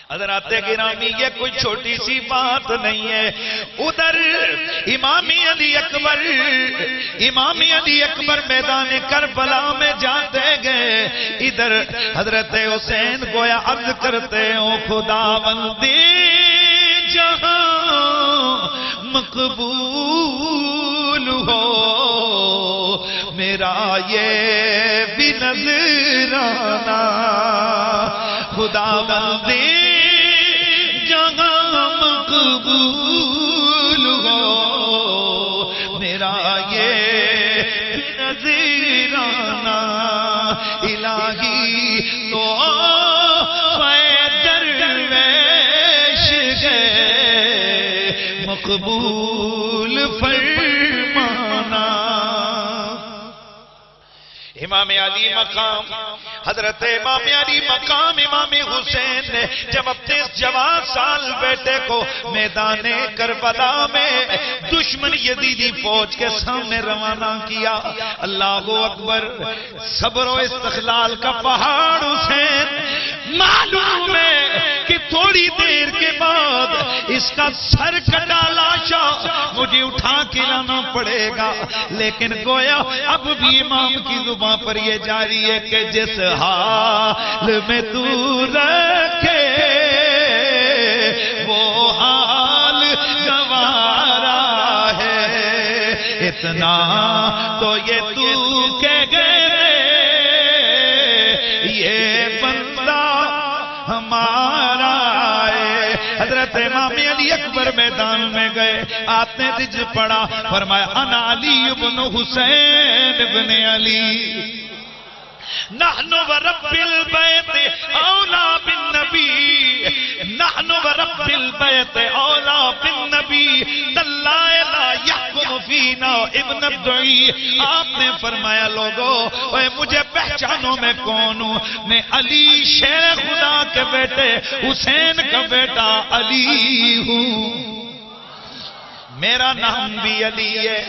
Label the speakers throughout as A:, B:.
A: حضرات گرامی یہ کوئی چھوٹی سی بات نہیں ہے. ادھر امام علی اکبر میدان کربلا میں جاتے گئے، ادھر حضرت حسین گویا عرض کرتے ہو خداوندی جہاں مقبول ہو میرا یہ بھی نذرانہ، خداوندی جہاں مقبول ہو میرا یہ بھی نذرانہ، الہی تو درویش گئے مقبول فرمانا. امام علی مقام حضرت امام علی مقام امام حسین نے جب اپنے جوان سال بیٹے کو میدان کربلا میں دشمن یزیدی فوج کے سامنے روانہ کیا، اللہ اکبر، صبر و استقلال کا پہاڑ حسین. معلوم ہے کہ تھوڑی دیر کے بعد اس کا سر کٹا لاشا مجھے اٹھا کے لانا پڑے گا، لیکن گویا اب بھی امام کی زبان پر یہ جاری ہے کہ جس حال میں تو رکھے وہ حال گوارا ہے، اتنا تو یہ تو کہہ گئے یہ بندہ ہمارا ہے. حضرت امام علی اکبر میدان میں گئے، آپ نے رج پڑا، فرمایا انا علی ابن حسین ابن علی نحن ورب البیت اولا بالنبی، نحن ورب البیت اولا بالنبی تاللہ لا یحکم فینا ابن الدعی. آپ نے فرمایا لوگو اے مجھے پہچانو میں کون ہوں، میں علی شیر خدا کے بیٹے حسین کا بیٹا علی ہوں، میرا نام بھی علی ہے،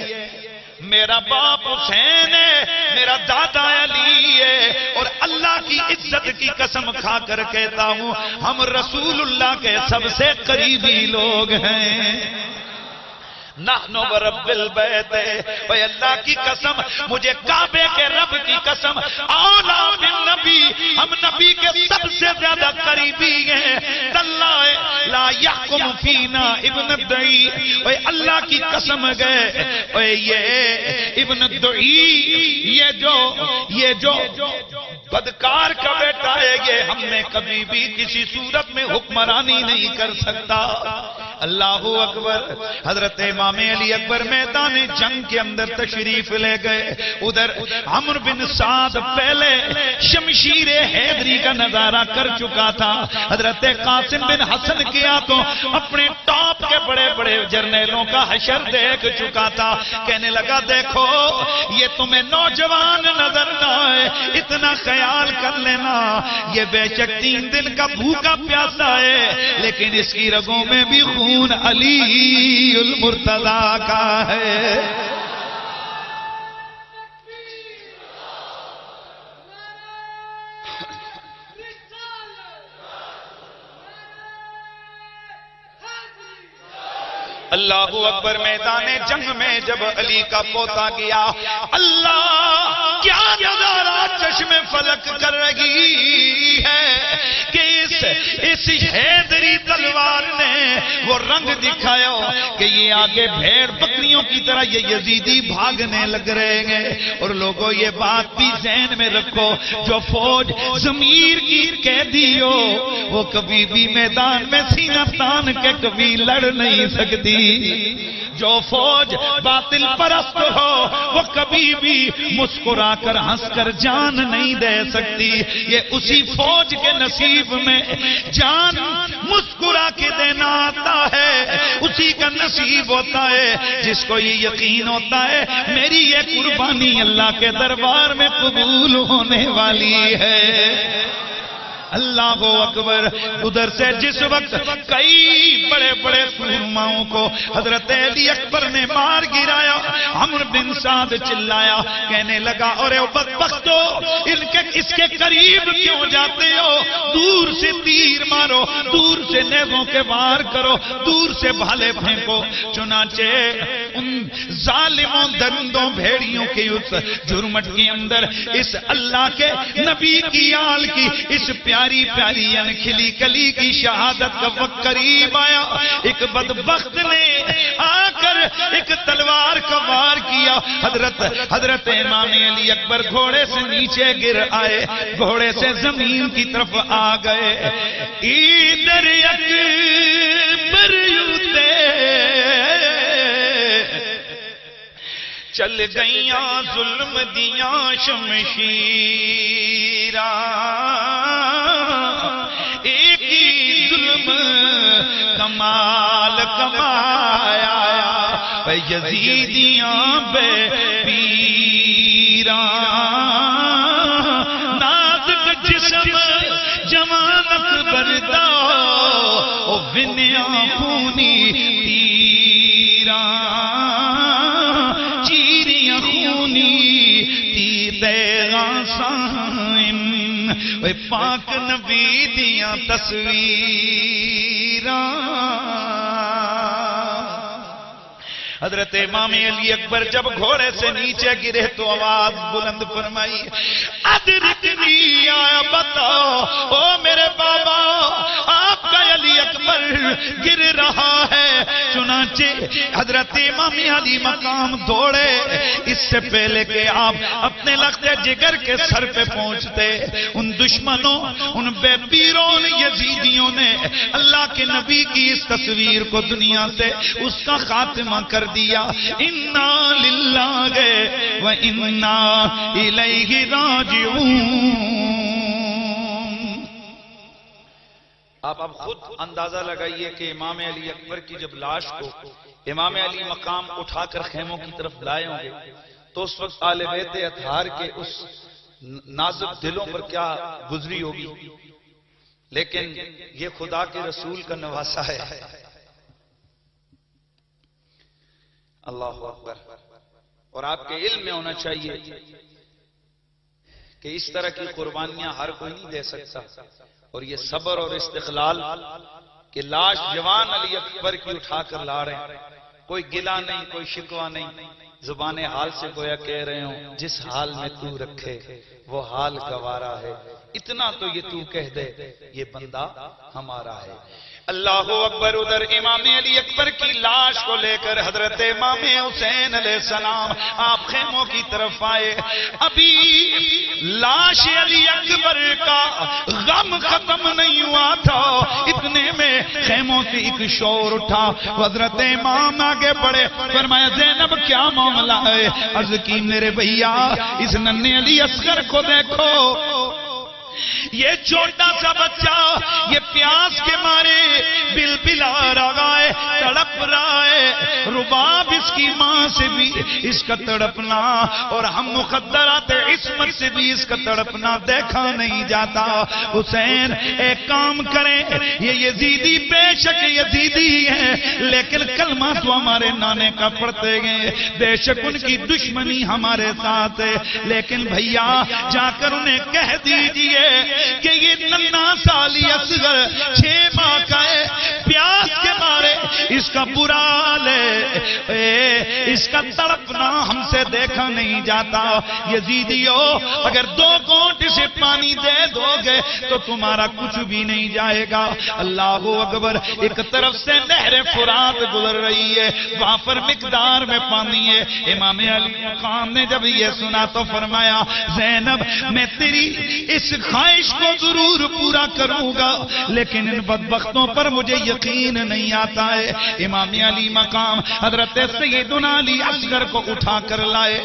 A: میرا باپ حسین ہے، میرا دادا علی ہے، اور اللہ کی عزت کی قسم کھا کر کہتا ہوں ہم رسول اللہ کے سب سے قریبی لوگ ہیں. نحن ورب البیت، اے اللہ کی قسم، مجھے کعبے کے رب کی قسم، اولا بالنبی، ہم نبی کے سب سے زیادہ قریبی ہیں. تاللہ لا یحکم فینا ابن الدعی، اے اللہ کی قسم گئے، اے یہ ابن الدعی، یہ جو بدکار کا بیٹا ہے، یہ ہم نے کبھی بھی کسی صورت میں حکمرانی نہیں کر سکتا. اللہ اکبر. حضرت امام علی اکبر میدان جنگ کے اندر تشریف لے گئے. ادھر عمرو بن سعد پہلے شمشیر حیدری کا نظارہ کر چکا تھا، حضرت قاسم بن حسن کیا تو اپنے ٹاپ کے بڑے بڑے جرنیلوں کا حشر دیکھ چکا تھا. کہنے لگا دیکھو یہ تمہیں نوجوان نظر نہ آئے، اتنا خیال کر لینا یہ بے شک 3 دن کا بھوکا پیاسا ہے، لیکن اس کی رگوں میں بھی خون علی المرتضی کا ہے. اللہ اکبر. میدان جنگ میں جب علی کا پوتا گیا، اللہ کیا نظارہ چشم فلک کر رہی ہے کہ اس حیدری تلوار نے وہ رنگ دکھایا کہ یہ آگے بھیڑ بکریوں کی طرح یہ یزیدی بھاگنے لگ رہے ہیں. اور لوگوں یہ بات بھی ذہن میں رکھو، جو فوج ضمیر کی قیدی ہو وہ کبھی بھی میدان میں سینہ تان کے کبھی لڑ نہیں سکتی. جو فوج باطل پرست ہو وہ کبھی بھی مسکرا کر ہنس کر جان نہیں دے سکتی. یہ اسی فوج کے نصیب میں جان مسکرا کے دینا آتا ہے، اسی کا نصیب ہوتا ہے جس کو یہ یقین ہوتا ہے میری یہ قربانی اللہ کے دربار میں قبول ہونے والی ہے. اللہ اکبر. ادھر سے جس وقت کئی بڑے بڑے سورماؤں کو حضرت علی اکبر نے مار گرایا، عمرو بن سعد چلایا، کہنے لگا اورے بدبختو، اس کے قریب کیوں جاتے ہو؟ دور سے تیر مارو، دور سے نیزوں کے وار کرو، دور سے بھالے پھینکو. چنانچہ ان ظالموں درندوں بھیڑیوں کے اس جرمٹ کے اندر اس اللہ کے نبی کی آل کی اس پیاری پیاری انکھلی کلی کی شہادت کا وقت قریب آیا. ایک بدبخت نے آ کر ایک تلوار کا وار کیا. حضرت امام علی اکبر گھوڑے سے نیچے گر آئے، گھوڑے سے زمین کی طرف آ گئے. ادھر اکبر یوتے چل گئیاں ظلم دیاں شمشیراں، ایک ہی ظلم کمال کمایا، یزیدیاں بے پیراں. نازک جسم جوان اکبر دا او ونیاں خونی تیراں، چیریاں خونی تیغاں سائن، اے پاک نبی دیاں تصویراں. حضرت امام علی اکبر جب گھوڑے سے نیچے گرے تو آواز بلند فرمائی، ادرکنی یا بتاؤ او میرے بابا، آپ کا علی اکبر گر رہا ہے. چنانچہ حضرت امام علی مقام دوڑے، اس سے پہلے کہ آپ اپنے لخت جگر کے سر پہ پہنچتے، ان دشمنوں، ان بے پیروں یزیدیوں نے اللہ کے نبی کی اس تصویر کو دنیا سے اس کا خاتمہ کر دیا. انا للہ و انا الیہ راجعون. آپ اب خود اندازہ لگائیے کہ امام علی اکبر کی جب لاش کو امام علی مقام اٹھا کر خیموں کی طرف لائے ہوں گے تو اس وقت آل بیت اطہار کے اس نازک دلوں پر کیا گزری ہوگی. لیکن یہ خدا کے رسول کا نواسا ہے. اللہ اکبر. اور آپ کے علم میں ہونا چاہیے کہ اس طرح کی قربانیاں ہر کوئی نہیں دے سکتا. اور یہ صبر اور استقلال کہ لاش جوان علی اکبر کی اٹھا کر لا رہے ہیں، کوئی گلہ نہیں، کوئی شکوہ نہیں، زبان حال سے گویا کہہ رہے ہوں جس حال میں تو رکھے وہ حال گوارا ہے. اتنا تو یہ تو کہہ دے یہ بندہ ہمارا ہے. اللہ اکبر. ادھر امام علی اکبر کی لاش کو لے کر حضرت امام حسین علیہ السلام آپ خیموں کی طرف آئے. ابھی لاش علی اکبر کا غم ختم نہیں ہوا تھا، اتنے میں خیموں سے ایک شور اٹھا. حضرت امام آگے بڑھے، فرمایا زینب کیا معاملہ ہے؟ عرض کی میرے بھیا اس ننھے علی اصغر کو دیکھو، یہ چھوٹا سا بچہ یہ پیاس کے مارے بلبلا رہا ہے، تڑپ رہا ہے. رباب اس کی ماں سے بھی اس کا تڑپنا اور ہم مقدرات عصمت سے بھی اس کا تڑپنا دیکھا نہیں جاتا. حسین ایک کام کریں، یہ یزیدی بے شک یزیدی ہے لیکن کلمہ تو ہمارے نانے کا پڑھتے گئے، بے شک ان کی دشمنی ہمارے ساتھ ہے، لیکن بھیا جا کر انہیں کہہ دیجئے کہ یہ ننھا سالی اصغر 6 ماہ کا ہے، پیاس کے مارے اس کا برا حال ہے، اس کا تڑپنا ہم سے دیکھا نہیں جاتا. یزیدیو اگر 2 گھونٹ سے پانی دے دو گے تو تمہارا کچھ بھی نہیں جائے گا. اللہ اکبر. ایک طرف سے نہر فرات گزر رہی ہے، وہاں پر مقدار میں پانی ہے. امام علی مقام نے جب یہ سنا تو فرمایا زینب میں تیری اس خواہش کو ضرور پورا کروں گا لیکن ان بدبختوں پر مجھے یقین نہیں آتا ہے. امام علی مقام حضرت سیدنا علی اصغر کو اٹھا کر لائے.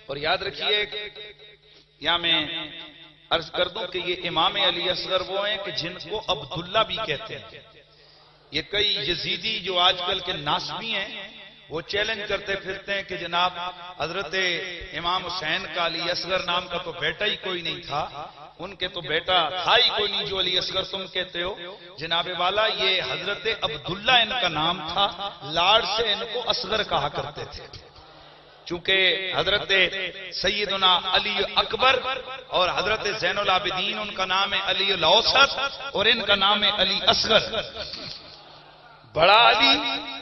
A: اور یاد رکھیے یا میں عرض کر دوں کہ یہ امام علی اصغر وہ ہیں کہ جن کو عبداللہ بھی کہتے ہیں. یہ کئی یزیدی جو آج کل کے ناسبی ہیں وہ چیلنج کرتے پھرتے ہیں کہ جناب حضرت امام حسین کا علی اصغر نام کا تو بیٹا ہی کوئی نہیں تھا، ان کے تو بیٹا تھا ہی کوئی نہیں جو علی اصغر تم کہتے ہو جناب والا. یہ حضرت عبداللہ ان کا نام تھا, لاڑ سے ان کو اصغر کہا کرتے تھے. چونکہ حضرت سیدنا علی اکبر اور حضرت زین العابدین ان کا نام ہے علی الاوسط اور ان کا نام ہے علی اصغر. بڑا علی,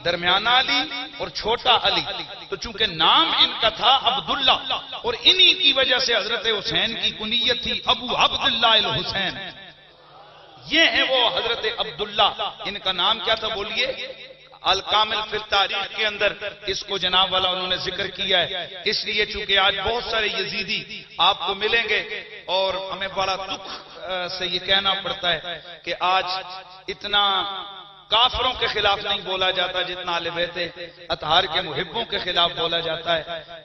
A: درمیانہ علی اور چھوٹا علی. تو چونکہ نام ان کا تھا عبداللہ اور انہی کی وجہ سے حضرت حسین کی کنیت تھی ابو عبداللہ الحسین. یہ ہے وہ حضرت عبداللہ. ان کا نام کیا تھا بولیے؟ الکامل فی التاریخ کے اندر اس کو جناب والا انہوں نے ذکر کیا ہے. اس لیے چونکہ آج بہت سارے یزیدی آپ کو ملیں گے اور ہمیں بڑا دکھ سے یہ کہنا پڑتا ہے کہ آج اتنا کافروں کے خلاف نہیں بولا جاتا جتنا اہل بیت اطہار کے محبوں کے خلاف بولا جاتا ہے.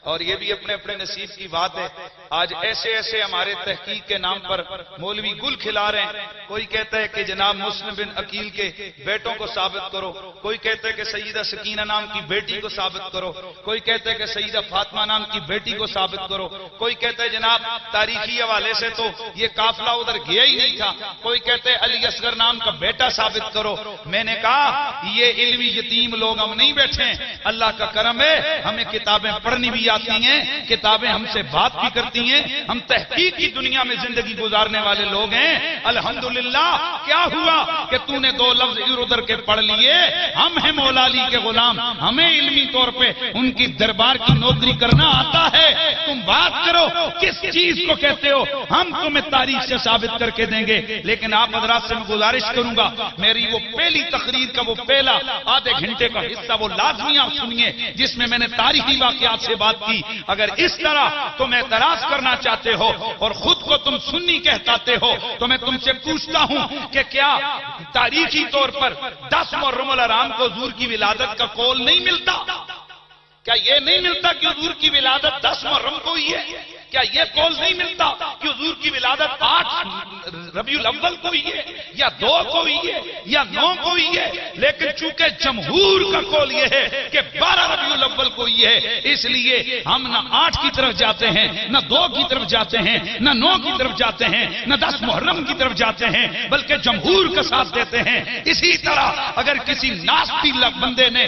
A: اور یہ بھی اپنے اپنے نصیب کی بات ہے. آج ایسے ایسے ہمارے تحقیق کے نام پر مولوی گل کھلا رہے ہیں. کوئی کہتا ہے کہ جناب مسلم بن عقیل کے بیٹوں کو ثابت کرو, کوئی کہتا ہے کہ سیدہ سکینہ نام کی بیٹی کو ثابت کرو, کوئی کہتا ہے کہ سیدہ فاطمہ نام کی بیٹی کو ثابت کرو, کوئی کہتا ہے جناب تاریخی حوالے سے تو یہ قافلہ ادھر گیا ہی نہیں تھا, کوئی کہتا ہے علی اصغر نام کا بیٹا ثابت کرو. میں نے کہا یہ علمی یتیم لوگ ہم نہیں بیٹھے ہیں, اللہ کا کرم ہے ہمیں کتابیں پڑھنی بھی آتی ہیں, کتابیں ہم سے بات بھی کرتی ہیں, ہم تحقیق کی دنیا میں زندگی گزارنے والے لوگ ہیں. الحمدللہ کیا ہوا کہ تو نے دو لفظ ادھر ادھر کے پڑھ لیے. ہم ہیں مولا علی کے غلام, ہمیں علمی طور پہ ان کی دربار کی نوکری کرنا آتا ہے. تم بات کرو کس چیز کو کہتے ہو, ہم تمہیں تاریخ سے ثابت کر کے دیں گے. لیکن آپ حضرات سے میں گزارش کروں گا میری وہ پہلی تقریر کا وہ پہلا آدھے گھنٹے کا حصہ وہ لازمی آپ سنیے جس میں میں نے تاریخی واقعات سے بات کی. اگر اس طرح تم اعتراض کرنا چاہتے ہو اور خود کو تم سنی کہتے ہو تو میں تم سے پوچھتا ہوں کہ کیا تاریخی طور پر 10 محرم الحرام کو حضور کی ولادت کا قول نہیں ملتا؟ کیا یہ نہیں ملتا کہ حضور کی ولادت 10 محرم کو ہی ہے؟ کیا یہ قول نہیں ملتا کہ حضور کی ولادت 8 ربیع الاول کو ہی ہے یا 2 کو ہی ہے یا 9 کو ہی ہے؟ لیکن چونکہ جمہور کا قول یہ ہے کہ 12 ربیع الاول کو ہی ہے, اس لیے ہم نہ 8 کی طرف جاتے ہیں, نہ 2 کی طرف جاتے ہیں, نہ 9 کی طرف جاتے ہیں, نہ 10 محرم کی طرف جاتے ہیں, بلکہ جمہور کا ساتھ دیتے ہیں. اسی طرح اگر کسی ناستی بندے نے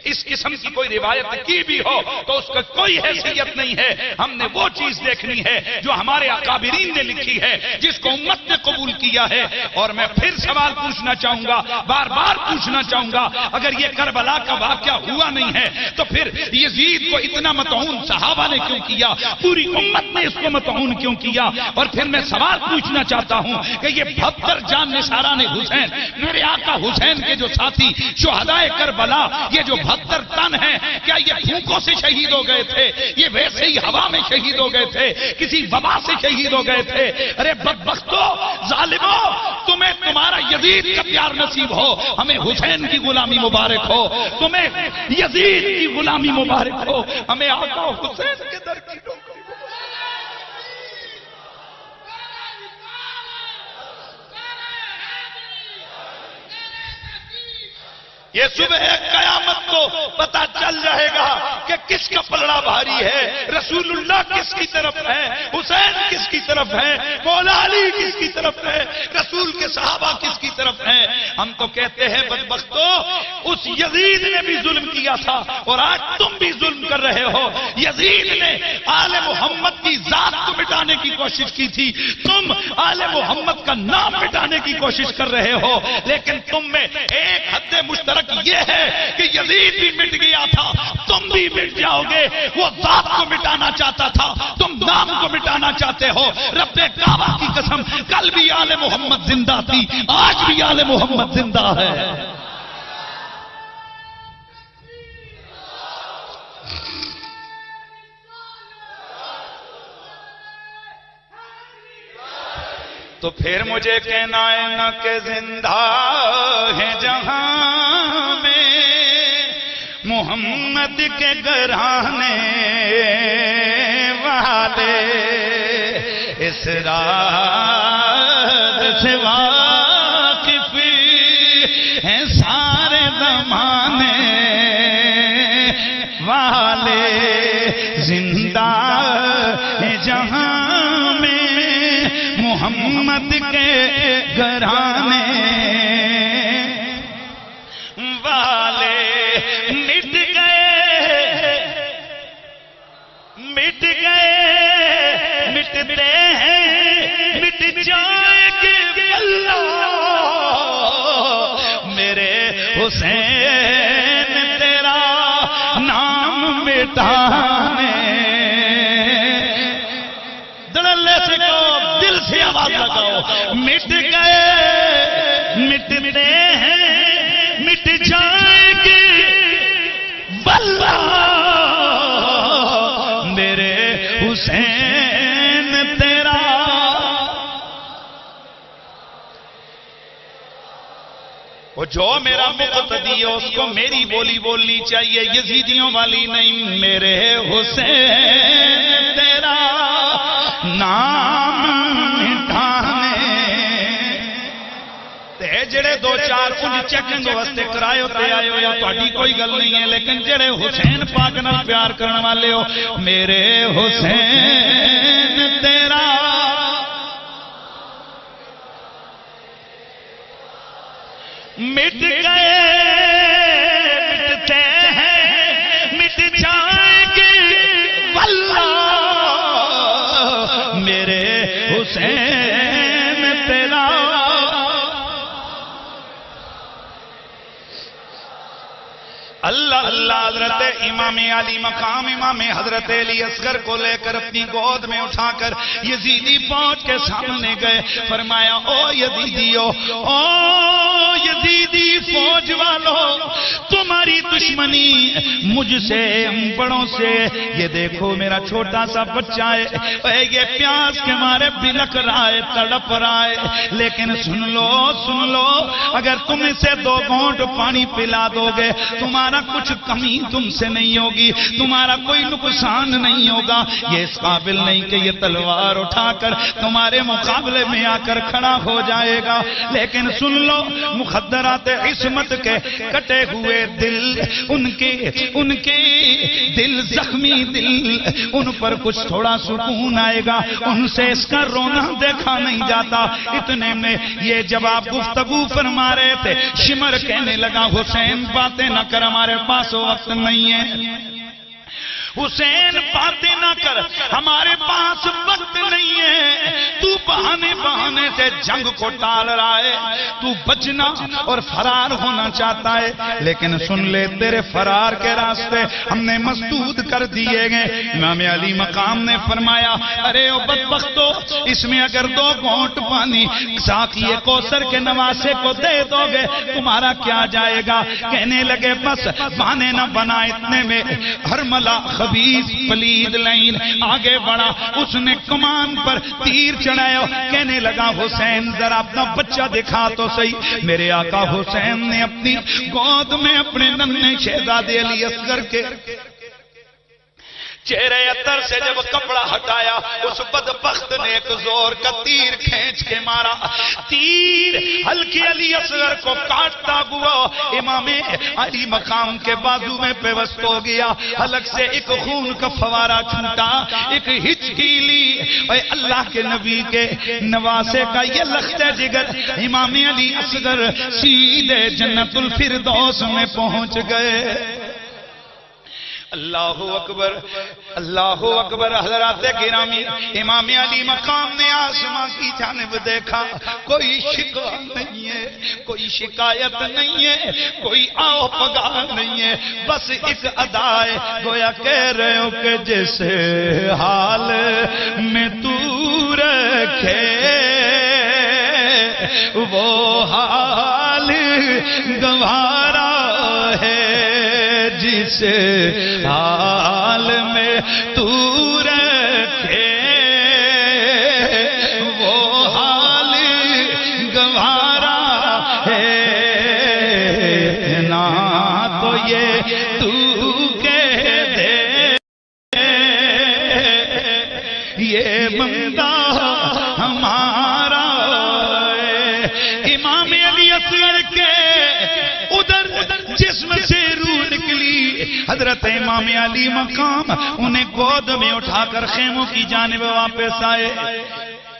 A: اس قسم کی کوئی روایت کی بھی ہو تو اس کا کوئی حیثیت نہیں ہے. ہم نے وہ چیز دیکھنی ہے جو ہمارے اکابرین نے لکھی ہے, جس کو امت نے قبول کیا ہے. اور میں پھر سوال پوچھنا چاہوں گا, بار بار پوچھنا چاہوں گا, اگر یہ کربلا کا واقعہ ہوا نہیں ہے تو پھر یزید کو اتنا مطعون صحابہ نے کیوں کیا, پوری امت نے اس کو مطعون کیوں کیا؟ اور پھر میں سوال پوچھنا چاہتا ہوں کہ یہ 72 جان نثاران حسین, میرے آقا حسین کے جو ساتھی شہدائے کربلا, یہ جو 72 تن ہیں, کیا یہ پھونکوں سے شہید ہو گئے تھے؟ یہ ویسے ہی ہوا میں شہید ہو گئے تھے, کسی وبا سے شہید ہو گئے تھے؟ ارے بدبختو, ظالمو, تمہیں تمہارا یزید کا پیار نصیب ہو, ہمیں حسین کی غلامی مبارک ہو. تمہیں یزید کی غلامی مبارک ہو, ہمیں آقا حسین کے در کی نوکری. یہ صبح قیامت کو پتا چل جائے گا کہ کس کا پلڑا بھاری ہے. رسول اللہ کس کی طرف ہے, حسین کس کی طرف ہے, مولا علی کس کی طرف ہے, رسول کے صحابہ کس کی طرف ہیں. ہم تو کہتے ہیں بدبختو, اس یزید نے بھی ظلم کیا تھا اور آج تم بھی ظلم کر رہے ہو. یزید نے آل محمد کی ذات کو مٹانے کی کوشش کی تھی, تم آل محمد کا نام مٹانے کی کوشش کر رہے ہو. لیکن تم میں ایک حد مشترک یہ ہے کہ یزید بھی مٹ گیا تھا, تم بھی مٹ جاؤ گے. وہ ذات کو مٹانا چاہتا تھا, تم نام کو مٹانا چاہتے ہو. رب کعبہ کی قسم, کل بھی آل محمد زندہ تھی, آج بھی آل محمد زندہ ہے. تو پھر مجھے کہنا ہے نہ کہ زندہ ہے جہاں میں محمد کے گھرانے والے, اس راز سے واقف ہیں سارے زمانے والے. زندہ ہے جہاں میں محمد کے گھرانے والے مٹ گئے مٹتے ہیں مٹ جائیں گے اللہ میرے حسین تیرا نام مٹانے دلالے سے کہو دل سے آواز لگاؤ مٹ گئے مٹتے ہیں مٹ جائیں گے واللہ میرے حسین تیرا وہ جو میرا مقتدی ہے اس کو میری بولی بولنی چاہیے یزیدیوں والی نہیں میرے حسین تیرا نام مٹانے جڑے دو چار انج چیکنگ واسطے کرائے ہوتے آئے ہو یا تہاڈی کوئی گل نہیں ہے لیکن جڑے حسین پاک نال پیار کرنے والے ہو میرے حسین تیرا مٹ گئے مٹتے ہیں مٹ جائیں گے واللہ میرے حسین تیرا اللہ اللہ حضرت امام علی مقام امام حضرت علی اصغر کو لے کر اپنی گود میں اٹھا کر یزیدی فوج کے سامنے گئے فرمایا او یزیدیو او یزیدی فوج والو تمہاری دشمنی مجھ سے بڑوں سے یہ دیکھو میرا چھوٹا سا بچہ ہے یہ پیاس کے مارے بلک رہا ہے تڑپ رہا ہے لیکن سن لو اگر تم اسے 2 گھونٹ پانی پلا دو گے تمہارا کچھ کمی تم سے نہیں ہوگی تمہارا کوئی نقصان نہیں ہوگا یہ اس قابل نہیں کہ یہ تلوار اٹھا کر تمہارے مقابلے میں آ کر کھڑا ہو جائے گا لیکن سن لو مخدرات عصمت کے کٹے ہوئے دل ان کے دل زخمی دل ان پر کچھ تھوڑا سکون آئے گا ان سے اس کا رونا دیکھا نہیں جاتا اتنے میں یہ جب آپ گفتگو فرما رہے تھے شمر کہنے لگا حسین باتیں نہ کر ہمارے پاس وقت نہیں ہے حسین باتیں نہ کر ہمارے پاس وقت نہیں ہے تو بہانے سے جنگ کو ٹال رہا ہے تو بچنا اور فرار ہونا چاہتا ہے لیکن سن لے تیرے فرار کے راستے ہم نے مسدود کر دیے گئے امام علی مقام نے فرمایا ارے او بدبختو اس میں اگر 2 گھونٹ پانی ساقی کوثر کے نواسے کو دے دو گے تمہارا کیا جائے گا کہنے لگے بس بہانے نہ بنا اتنے میں ہرملا خبیث پلید لائن آگے بڑھا اس نے کمان پر تیر چڑھایا کہنے لگا حسین ذرا اپنا بچہ دکھا تو صحیح میرے آقا حسین نے اپنی گود میں اپنے ننھے شہزادے علی اصغر کے چہرے اتر سے جب کپڑا ہٹایا اس بدبخت نے ایک زور کا تیر کھینچ کے مارا تیر ہلکی علی اصغر کو کاٹتا ہوا امام علی مقام کے بازو میں پیوست ہو گیا حلق سے ایک خون کا فوارہ چھوٹا ایک ہچکی لی اے اللہ کے نبی کے نواسے کا یہ لخت جگر امام علی اصغر سیدھے جنت الفردوس میں پہنچ گئے اللہ اکبر اللہ اکبر حضرات گرامی امام علی مقام نے آسمان کی جانب دیکھا کوئی شکوہ نہیں ہے کوئی شکایت نہیں ہے کوئی آؤ پگا نہیں ہے بس ایک ادا ہے گویا کہہ رہے ہو کہ جس حال میں تو رکھے وہ حال گوارا ہے جس حال میں تو رکھے وہ حال گوارا ہے نہ تو یہ تو کہہ دے یہ بندہ ہمارا ہے امام علی اصغر کے ادھر جسم سے روح نکلی حضرت امام علی مقام انہیں گود میں اٹھا کر خیموں کی جانب واپس آئے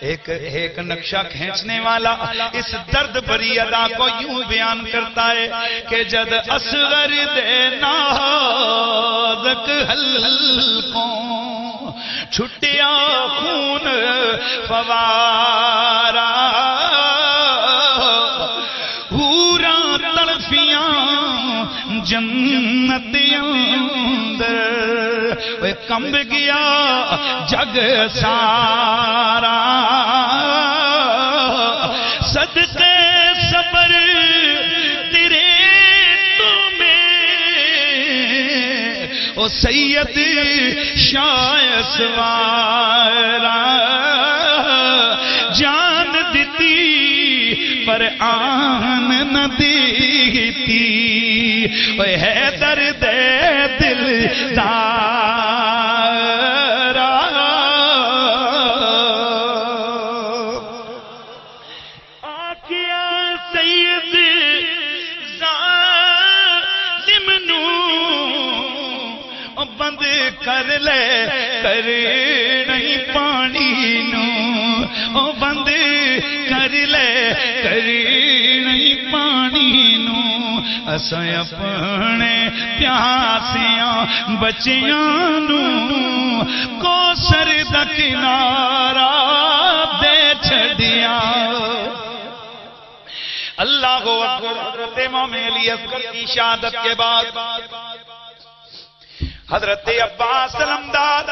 A: ایک نقشہ کھینچنے والا اس درد بری ادا کو یوں بیان کرتا ہے کہ جد اصغر دے نازک حلقوں چھٹیا خون فوارا حوراں تڑفیاں جنت اندر کمب گیا جگ سارا صدقے صبر تیرے تمہیں او سید شاہ سوارا جان دیتی پر آن نہ دیتی ہے درد دل دارا آکیا سید ظالم نو بند کر لے کر نہیں پانی نو بند کر لے کر نہیں پانی نو اساں اپنے پیاسیاں بچیاں نو کوثر دا کنارہ دے چھڈیا اللہ اکبر۔ حضرت امام علی اصغر کی شہادت کے بعد حضرت عباس علمداد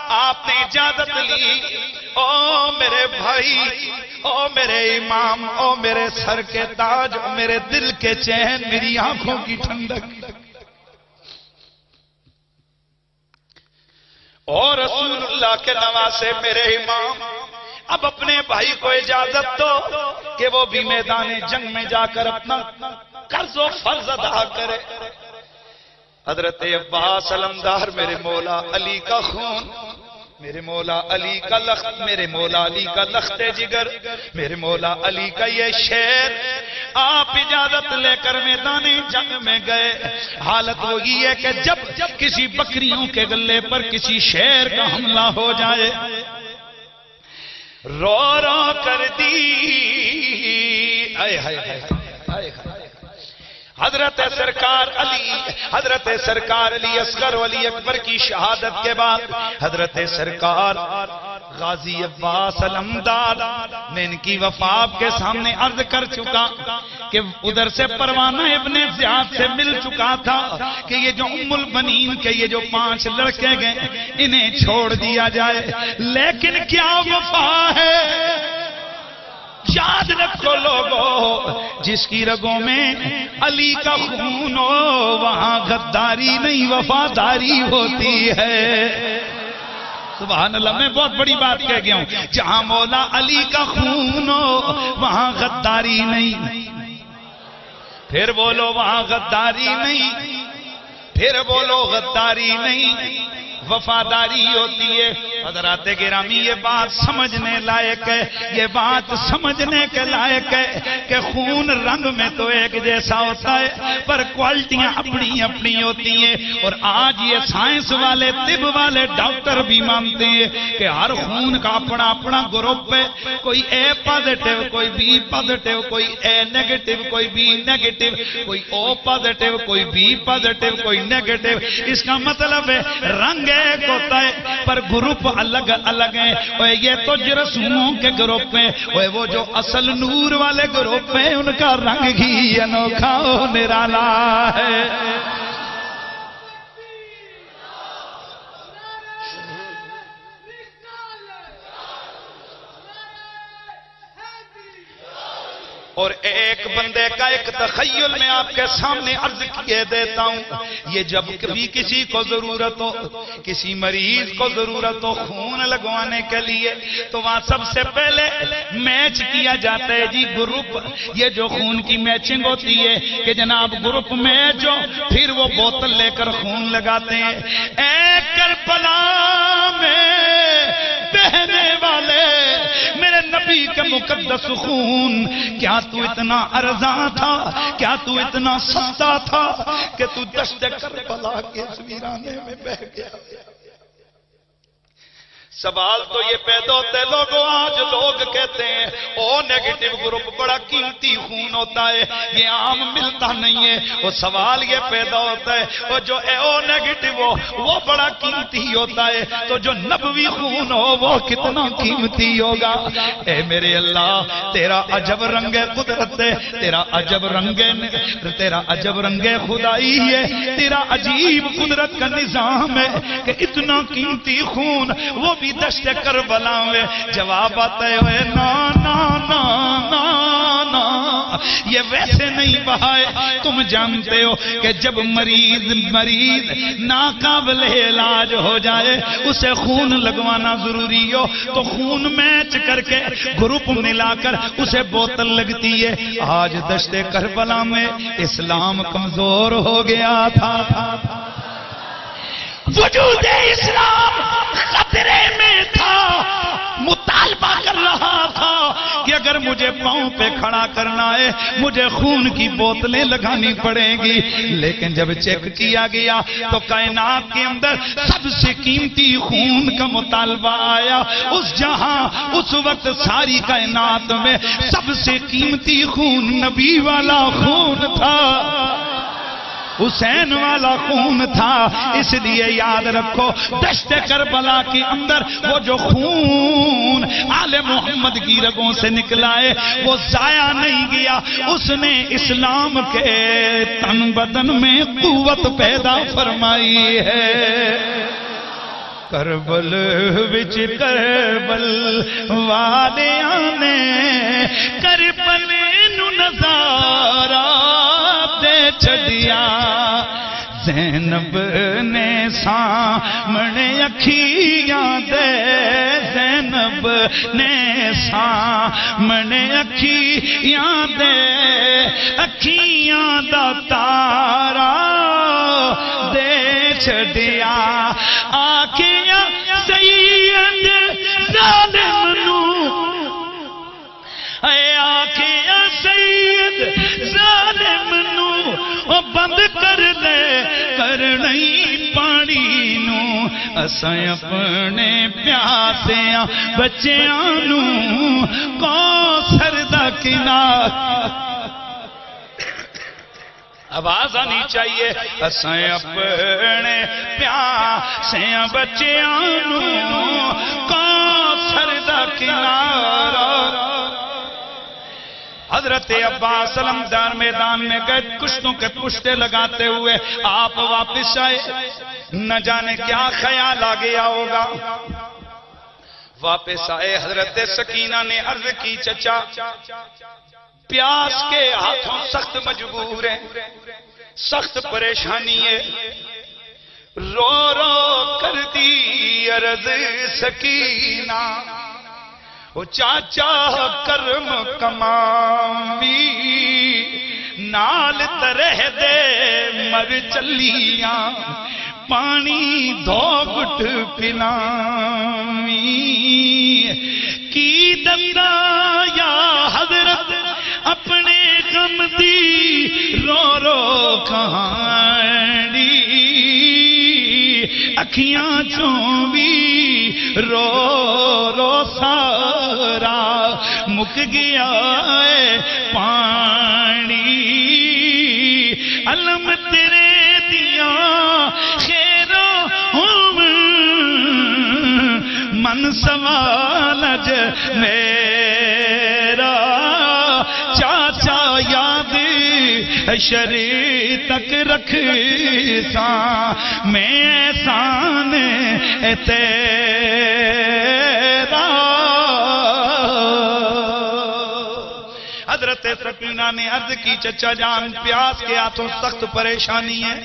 A: آپ نے اجازت لی، او میرے بھائی، او میرے امام، او میرے سر کے تاج، او میرے دل کے چین، میری آنکھوں کی ٹھنڈک، اور رسول اللہ کے نواسے میرے امام، اب اپنے بھائی کو اجازت دو کہ وہ بھی میدان جنگ میں جا کر اپنا قرض و فرض ادا کرے۔ حضرت عباس علمدار میرے مولا علی کا خون، میرے مولا علی کا لخت، میرے مولا علی کا لخت جگر، میرے مولا علی کا یہ شیر، آپ اجازت لے کر میدان جنگ میں گئے۔ حالت وہی ہے کہ جب کسی بکریوں کے گلے پر کسی شیر کا حملہ ہو جائے، رو رو کر دی حضرت سرکار علی اصغر علی اکبر کی شہادت کے بعد حضرت سرکار غازی عباس علمداد نے ان کی وفات کے سامنے عرض کر چکا کہ ادھر سے پروانہ ابن زیاد سے مل چکا تھا کہ یہ جو ام البنین کے یہ جو 5 لڑکے گئے انہیں چھوڑ دیا جائے، لیکن کیا وفا ہے؟ یاد رکھو لوگو، جس کی رگوں میں علی کا خون ہو وہاں غداری نہیں وفاداری ہوتی ہے۔ سبحان اللہ، میں بہت بڑی بات کہہ گیا ہوں، جہاں مولا علی کا خون ہو وہاں غداری نہیں، پھر بولو وہاں غداری نہیں، پھر بولو غداری نہیں، وفاداری ہوتی ہے۔ حضرات گرامی، یہ بات سمجھنے لائق ہے، یہ بات سمجھنے کے لائق ہے کہ خون رنگ میں تو ایک جیسا ہوتا ہے پر کوالٹیاں اپنی اپنی ہوتی ہیں، اور آج یہ سائنس والے طب والے ڈاکٹر بھی مانتے ہیں کہ ہر خون کا اپنا اپنا گروپ ہے، کوئی اے پازیٹیو، کوئی بی پازیٹیو، کوئی اے نیگیٹو، کوئی بی نیگیٹو، کوئی او پازیٹیو، کوئی بی پازیٹیو، کوئی نیگیٹو۔ اس کا مطلب ہے رنگ ایک ہوتا ہے پر گروپ الگ الگ ہیں۔ یہ تو رسوموں کے گروپ ہیں، وہ جو اصل نور والے گروپ ہیں ان کا رنگ ہی انوکھا نرالا ہے۔ اور ایک بندے کا ایک تخیل میں آپ کے سامنے عرض کیے دیتا ہوں، یہ جب کبھی کسی کو ضرورت ہو، کسی مریض کو ضرورت ہو خون لگوانے کے لیے، تو وہاں سب سے پہلے میچ کیا جاتا ہے جی گروپ، یہ جو خون کی میچنگ ہوتی ہے کہ جناب گروپ میچ ہو، پھر وہ بوتل لے کر خون لگاتے ہیں۔ اے کربلا میں بہنے والے میرے نبی کے مقدس خون، کیا تو اتنا ارزاں تھا، کیا تو اتنا سستا تھا کہ تو دشت کربلا کے اس ویرانے میں بہ گیا؟ سوال تو یہ پیدا ہوتا ہے لوگوں، آج لوگ کہتے ہیں او نیگیٹو گروپ بڑا قیمتی خون ہوتا ہے، یہ عام ملتا نہیں ہے۔ وہ سوال یہ پیدا ہوتا ہے وہ جو او نیگیٹو ہو وہ بڑا قیمتی ہوتا ہے، تو جو نبوی خون ہو وہ کتنا قیمتی ہوگا۔ اے میرے اللہ، تیرا عجب رنگ قدرت ہے، تیرا عجب رنگ خدائی ہے، تیرا عجیب قدرت کا نظام ہے کہ اتنا قیمتی خون وہ بھی دشت کربلا میں جواب آتا ہے نا نا نا نا نا، یہ ویسے نہیں بہائے۔ تم جانتے ہو کہ جب مریض ناقابل علاج ہو جائے اسے خون لگوانا ضروری ہو تو خون میچ کر کے گروپ ملا کر اسے بوتل لگتی ہے۔ آج دشت کربلا میں اسلام کمزور ہو گیا تھا، وجود اسلام خطرے میں تھا، مطالبہ کر رہا تھا کہ اگر مجھے پاؤں پہ کھڑا کرنا ہے مجھے خون کی بوتلیں لگانی پڑیں گی۔ لیکن جب چیک کیا گیا تو کائنات کے اندر سب سے قیمتی خون کا مطالبہ آیا۔ اس وقت ساری کائنات میں سب سے قیمتی خون نبی والا خون تھا، حسین والا خون تھا۔ اس لیے یاد رکھو دشت کربلا کے اندر وہ جو خون آل محمد کی رگوں سے نکلا ہے وہ ضائع نہیں گیا، اس نے اسلام کے تن بدن میں قوت پیدا فرمائی ہے۔ کربل وچ کربل والیاں نے کربل نو نظارہ دے چھڈیا، زینب نے سامنے اکھیاں دے، زینب نے سامنے اکھیاں دے، اکھیاں دا تارا دے چھڈیا، آکھیا سید ظالم نو، اے آکھیا سید ظالم نو بند کر دے کرنی پانی نو، اساں اپنے پیاسیاں بچیاں نو کوثر دا کنارہ، آواز آنی چاہیے، اساں اپنے پیاسیاں بچیاں نو کوثر دا کنارہ۔ حضرت عباس علمدار میدان میں گئے، کشتوں کے پشتے لگاتے ہوئے آپ واپس آئے، نہ جانے کیا خیال آ گیا ہوگا۔ واپس آئے، حضرت سکینہ نے عرض کی چچا پیاس کے ہاتھوں سخت مجبور ہیں، سخت پریشانی ہے، رو رو کر دی عرض سکینہ، او چاچا کرم کماوی نال ترہ دے مر چلیاں، پانی دو گھٹ پلاوی، کی دتا یا حضرت اپنے غم دی رو رو کہانی، اکھیاں چوں بھی رو رو سارا مک گیا ہے پانی، علم تیرے دیاں خیروں ہم من سوالج میرا، چاچا یاد شری تک رکھ ساں میں احسان تیرا۔ حضرت سکینہ نے عرض کی چچا جان پیاس کے ہاتھوں سخت پریشانی ہے۔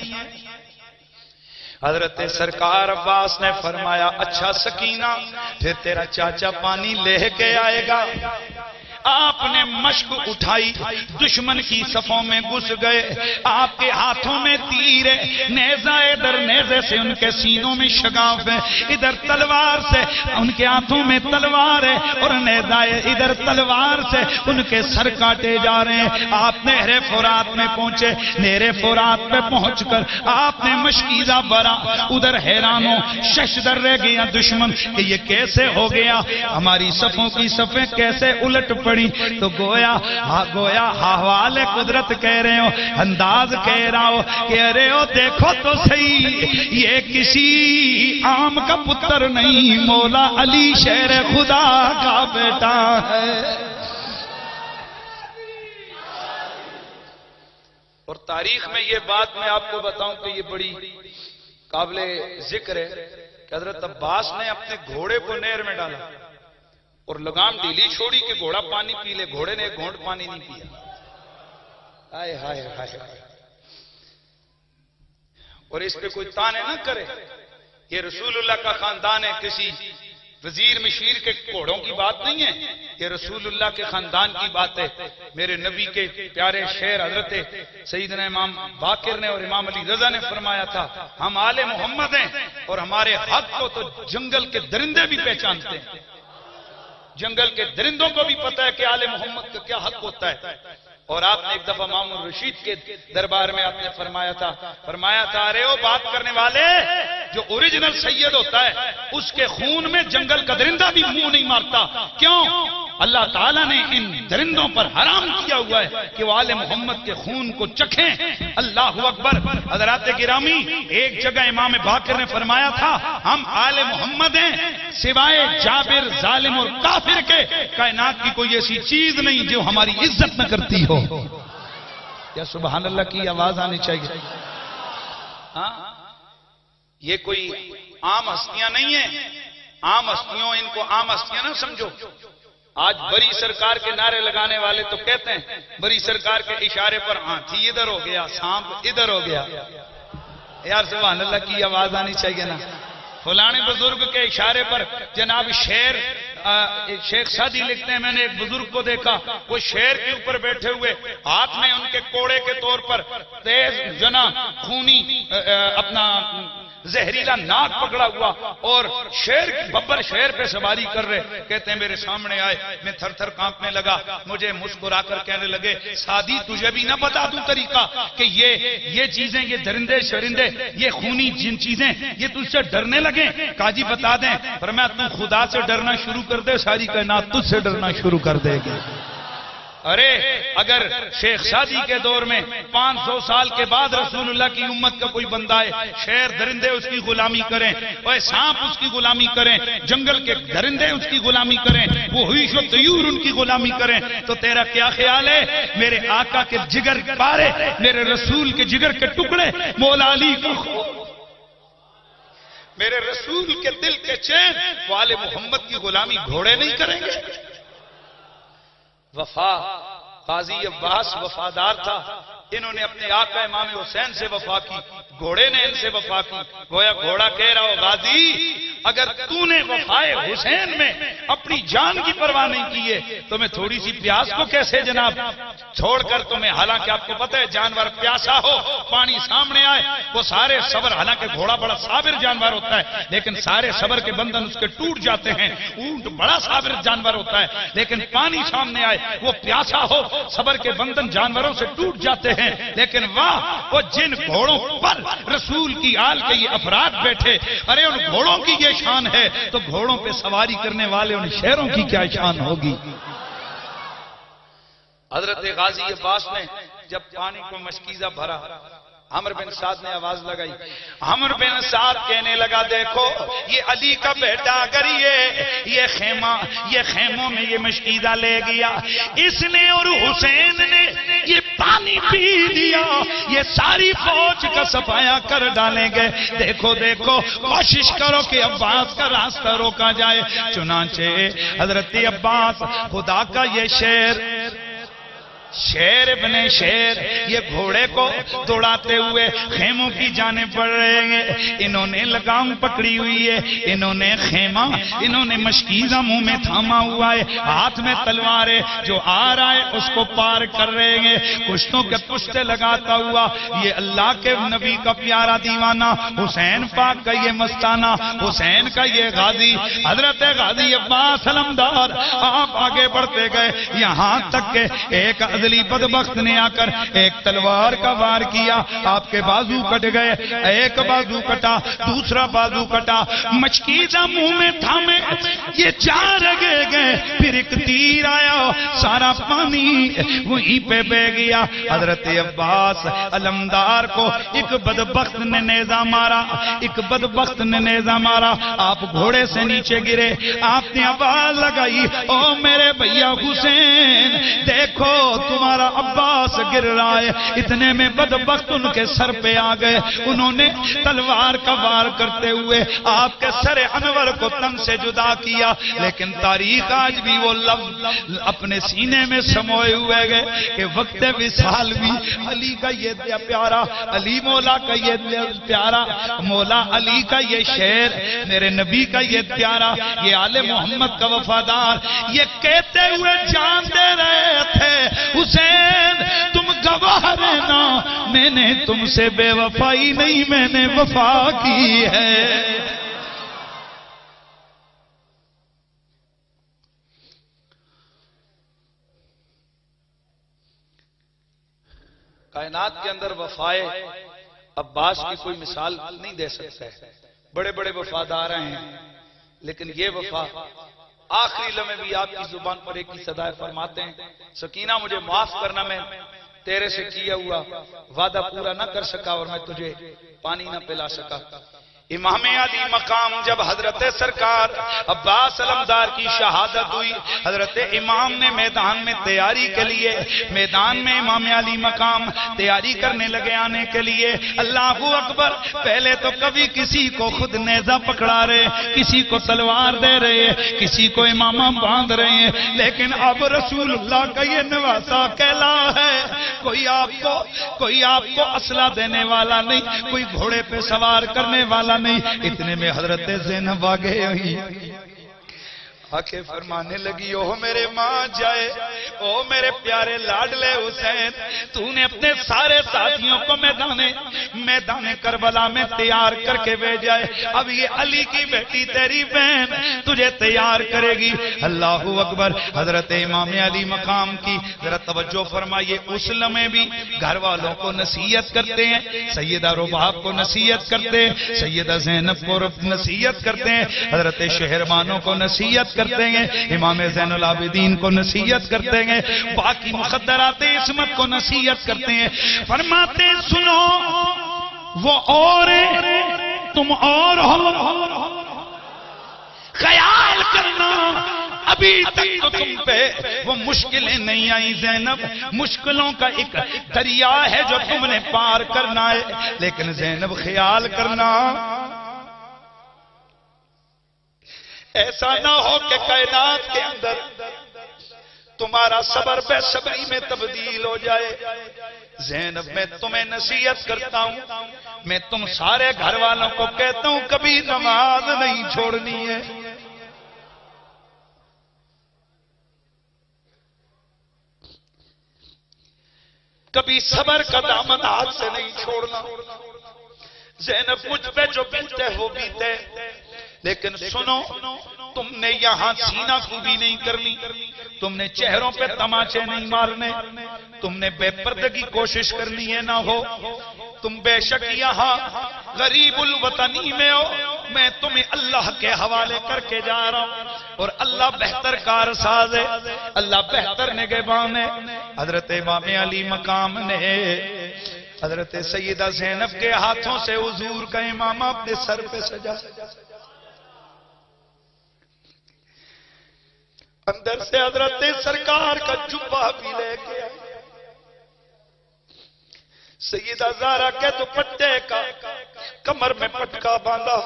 A: حضرت سرکار عباس نے فرمایا اچھا سکینہ پھر تیرا چاچا پانی لے کے آئے گا۔ آپ نے مشق اٹھائی، دشمن کی صفوں میں گھس گئے، آپ کے ہاتھوں میں تیر ہے، نیزہ ادھر نیزے سے ان کے سینوں میں شگاف ہے، ادھر تلوار سے ان کے ہاتھوں میں تلوار ہے، اور نیزہ ادھر تلوار سے ان کے سر کاٹے جا رہے ہیں۔ آپ نہر فرات میں پہنچے، نہر فرات پہ پہنچ کر آپ نے مشکیزہ بھرا، ادھر حیرانوں ششدر رہ گیا دشمن کہ یہ کیسے ہو گیا، ہماری صفوں کی صفیں کیسے الٹ پڑی۔ تو گویا حوال قدرت کہہ رہے ہو، انداز کہہ رہا ہو کہ ارے او دیکھو تو صحیح، یہ کسی عام کا پتر نہیں، مولا علی شیر خدا کا بیٹا ہے۔ اور تاریخ میں یہ بات میں آپ کو بتاؤں کہ یہ بڑی قابل ذکر ہے کہ حضرت عباس نے اپنے گھوڑے کو نہر میں ڈالا اور لگام ڈھیلی چھوڑی کہ گھوڑا پانی پی لے، گھوڑے نے ایک گھونٹ پانی نہیں پیا۔ ہائے ہائے ہائے، اور اس پہ کوئی تانے نہ کرے، یہ رسول اللہ کا خاندان ہے، کسی وزیر مشیر کے گھوڑوں کی بات نہیں ہے، یہ رسول اللہ کے خاندان کی بات ہے۔ میرے نبی کے پیارے شعر حضرت سیدنا امام باقر نے اور امام علی رضا نے فرمایا تھا، ہم آل محمد ہیں اور ہمارے حق کو تو جنگل کے درندے بھی پہچانتے ہیں، جنگل کے درندوں کو بھی پتا ہے کہ آل محمد کا کیا حق ہوتا ہے۔ اور آپ نے ایک دفعہ مامون رشید کے دربار میں آپ نے فرمایا تھا ارے وہ بات کرنے والے، جو اوریجنل سید ہوتا ہے اس کے خون میں جنگل کا درندہ بھی منہ نہیں مارتا۔ کیوں؟ اللہ تعالیٰ نے ان درندوں پر حرام کیا ہوا ہے کہ وہ آل محمد کے خون کو چکھیں۔ اللہ اکبر۔ حضرات گرامی، ایک جگہ امام باقر نے فرمایا تھا، ہم آل محمد ہیں، سوائے جابر ظالم اور کافر کے کائنات کی کوئی ایسی چیز نہیں جو ہماری عزت نہ کرتی ہو۔ یا سبحان اللہ کی آواز آنی چاہیے۔ ہاں، یہ کوئی عام ہستیاں نہیں ہیں، عام ہستیوں، ان کو عام ہستیاں نہ سمجھو۔ آج بڑی سرکار کے نعرے لگانے والے تو کہتے ہیں بڑی سرکار کے اشارے پر ہاتھی ادھر ہو گیا، سانپ ادھر ہو گیا۔ یار سبحان اللہ کی آواز آنی چاہیے نا۔ فلانے بزرگ کے اشارے پر جناب شیخ سعدی لکھتے ہیں، میں نے ایک بزرگ کو دیکھا، وہ شیر کے اوپر بیٹھے ہوئے، ہاتھ میں ان کے کوڑے کے طور پر تیز جنا خونی اپنا زہریلا ناک پکڑا ہوا، اور ببر شیر پہ سواری کر رہے، کہتے ہیں میرے سامنے آئے، میں تھر تھر کانپنے لگا، مجھے مسکرا کر کہنے لگے سعدی تجھے بھی نہ بتا دوں طریقہ کہ یہ چیزیں، یہ درندے شرندے، یہ خونی جن چیزیں، یہ تجھ سے ڈرنے لگے؟ کہا جی بتا دیں۔ فرمایا تو خدا سے ڈرنا شروع کر دے، ساری کائنات تجھ سے ڈرنا شروع کر دے گی۔ ارے اگر شیخ سعدی کے دور میں 500 سال کے بعد رسول اللہ کی امت کا کوئی بندہ ہے، شیر درندے اس کی غلامی کریں، اور سانپ اس کی غلامی کریں، جنگل کے درندے اس کی غلامی کریں، وہ حیش و طیور ان کی غلامی کریں، تو تیرا کیا خیال ہے؟ میرے آقا کے جگر پارے، میرے رسول کے جگر کے ٹکڑے، مولا علی کو میرے رسول کے دل کے چین، والے محمد کی غلامی گھوڑے نہیں کریں گے؟ وفا، قاضی عباس وفادار تھا، انہوں نے اپنے آقا امام حسین سے وفا کی، گھوڑے نے ان سے وفا کی۔ گویا گھوڑا کہہ رہا ہو غازی اگر تو نے وفائے حسین میں اپنی جان کی پرواہ نہیں کی ہے تو میں تھوڑی سی پیاس کو کیسے جناب چھوڑ کر تمہیں، حالانکہ آپ کو پتہ ہے جانور پیاسا ہو، پانی سامنے آئے وہ سارے صبر، حالانکہ گھوڑا بڑا صابر جانور ہوتا ہے لیکن سارے صبر کے بندھن اس کے ٹوٹ جاتے ہیں، اونٹ بڑا صابر جانور ہوتا ہے لیکن پانی سامنے آئے وہ پیاسا ہو، صبر کے بندھن جانوروں سے ٹوٹ جاتے ہیں، لیکن واہ وہ جن گھوڑوں پر رسول کی آل کے یہ افراد بیٹھے، ارے ان گھوڑوں کی یہ شان ہے تو گھوڑوں پہ سواری کرنے والے ان شیروں کی کیا شان ہوگی۔ حضرت غازی عباس نے جب پانی کو مشکیزہ بھرا، عمر بن سعد نے آواز لگائی، عمر بن سعد کہنے لگا دیکھو یہ علی کا بیٹا اگر یہ خیموں میں یہ مشکیزہ لے گیا، اس نے اور حسین نے یہ پانی پی لیا، یہ ساری فوج کا صفایا کر ڈالیں گے، دیکھو دیکھو کوشش کرو کہ عباس کا راستہ روکا جائے۔ چنانچہ حضرت عباس خدا کا یہ شعر شیر ابن شیر یہ گھوڑے کو دوڑاتے ہوئے خیموں کی جانب بڑھ رہے ہیں. انہوں نے لگام پکڑی ہوئی ہے, انہوں نے خیمہ, انہوں نے مشکیزہ منہ میں تھاما ہوا ہے, ہاتھ میں تلوار ہے, جو آ رہا ہے اس کو پار کر رہے ہیں. کشتوں کے پشتے لگاتا ہوا یہ اللہ کے نبی کا پیارا دیوانہ حسین پاک کا یہ مستانہ, حسین کا یہ غازی حضرت غازی عباس علمدار آپ آگے بڑھتے گئے یہاں تک کہ ایک عدلی بدبخت نے آ کر ایک تلوار کا وار کیا, آپ کے بازو کٹ گئے, ایک بازو کٹا, دوسرا بازو کٹا, مشکیزہ منہ میں تھامے یہ جا رگے گئے, پھر ایک تیر آیا, سارا پانی وہیں پہ بہ گیا. حضرت عباس علمدار کو ایک بدبخت نے نیزہ مارا, ایک بدبخت نے نیزہ مارا, آپ گھوڑے سے نیچے گرے, آپ نے آواز لگائی او میرے بھیا حسین دیکھو تمہارا عباس گر رہا ہے. اتنے میں بدبخت ان کے سر پہ آ گئے, انہوں نے تلوار کا وار کرتے ہوئے آپ کے سر انور کو تن سے جدا کیا, لیکن تاریخ آج بھی وہ لفظ اپنے سینے میں سموئے ہوئے گئے کہ وقت وصال بھی علی کا یہ پیارا, علی مولا کا یہ پیارا, مولا علی کا یہ شعر, میرے نبی کا یہ پیارا, یہ آل محمد کا وفادار, یہ کہتے ہوئے جان دے رہے تھے حسین تم گواہ رہنا میں نے تم سے بے وفائی نہیں, میں نے وفا کی ہے.
B: کائنات کے اندر وفائے عباس کی کوئی مثال نہیں دے سکتا ہے. بڑے بڑے وفادار ہیں لیکن یہ وفا آخری لمحے بھی آپ کی زبان پر ایک ہی صدا فرماتے ہیں سکینہ مجھے معاف کرنا, میں تیرے سے کیا ہوا وعدہ پورا نہ کر سکا اور میں تجھے پانی نہ پلا سکا.
A: امام علی مقام جب حضرت سرکار عباس علمدار کی شہادت ہوئی, حضرت امام نے میدان میں تیاری کے لیے, میدان میں امام علی مقام تیاری کرنے لگے آنے کے لیے. اللہ اکبر, پہلے تو کبھی کسی کو خود نیزہ پکڑا رہے, کسی کو تلوار دے رہے, کسی کو امامہ باندھ رہے ہیں, لیکن اب رسول اللہ کا یہ نواسا کہلا ہے, کوئی آپ کو اسلحہ دینے والا نہیں, کوئی گھوڑے پہ سوار کرنے والا نہیں. اتنے میں حضرت زینب آگے ہوئی, آکے فرمانے لگی او میرے ماں جائے, او میرے پیارے لاڈلے حسین, تو نے اپنے سارے ساتھیوں کو میدان کربلا میں تیار کر کے بھیجا ہے, اب یہ علی کی بیٹی تیری بہن تجھے تیار کرے گی. اللہ اکبر. حضرت امام علی مقام کی ذرا توجہ فرمائیے, اس لمحے بھی گھر والوں کو نصیحت کرتے ہیں, سیدہ رباب کو نصیحت کرتے ہیں, سیدہ زینب کو نصیحت کرتے ہیں, حضرت شہربانوں کو نصیحت کرتے ہیں, امام زین العابدین کو نصیحت کرتے ہیں, باقی مخدرات عصمت کو نصیحت کرتے ہیں. فرماتے سنو وہ اور تم اور ہو, خیال کرنا ابھی تک تو تم پہ وہ مشکلیں نہیں آئی زینب, مشکلوں کا ایک دریا ہے جو تم نے پار کرنا ہے, لیکن زینب خیال کرنا ایسا نہ ہو کہ کائنات کے اندر تمہارا صبر بے صبری میں تبدیل ہو جائے. زینب میں تمہیں نصیحت کرتا ہوں, میں تم سارے گھر والوں کو کہتا ہوں کبھی نماز نہیں چھوڑنی ہے, کبھی صبر کا دامن ہاتھ سے نہیں چھوڑنا. زینب مجھ پہ جو بیتے ہو بیتے, لیکن سنو تم نے یہاں سینہ خوبی نہیں کرنی, تم نے چہروں پہ تماچے نہیں مارنے, تم نے بے پردگی کوشش کرنی ہے نہ ہو. تم بے شک یہاں غریب الوطنی میں ہو, میں تمہیں اللہ کے حوالے کر کے جا رہا ہوں, اور اللہ بہتر کارساز ہے, اللہ بہتر نگہبان ہے. حضرت امام علی مقام نے حضرت سیدہ زینب کے ہاتھوں سے حضور کا امامہ اپنے سر پہ سجا, اندر سے حضرت سرکار کا جبہ بھی لے کے آئے, سیدہ زہرا کے دوپٹے کا کمر میں پٹکا باندھا,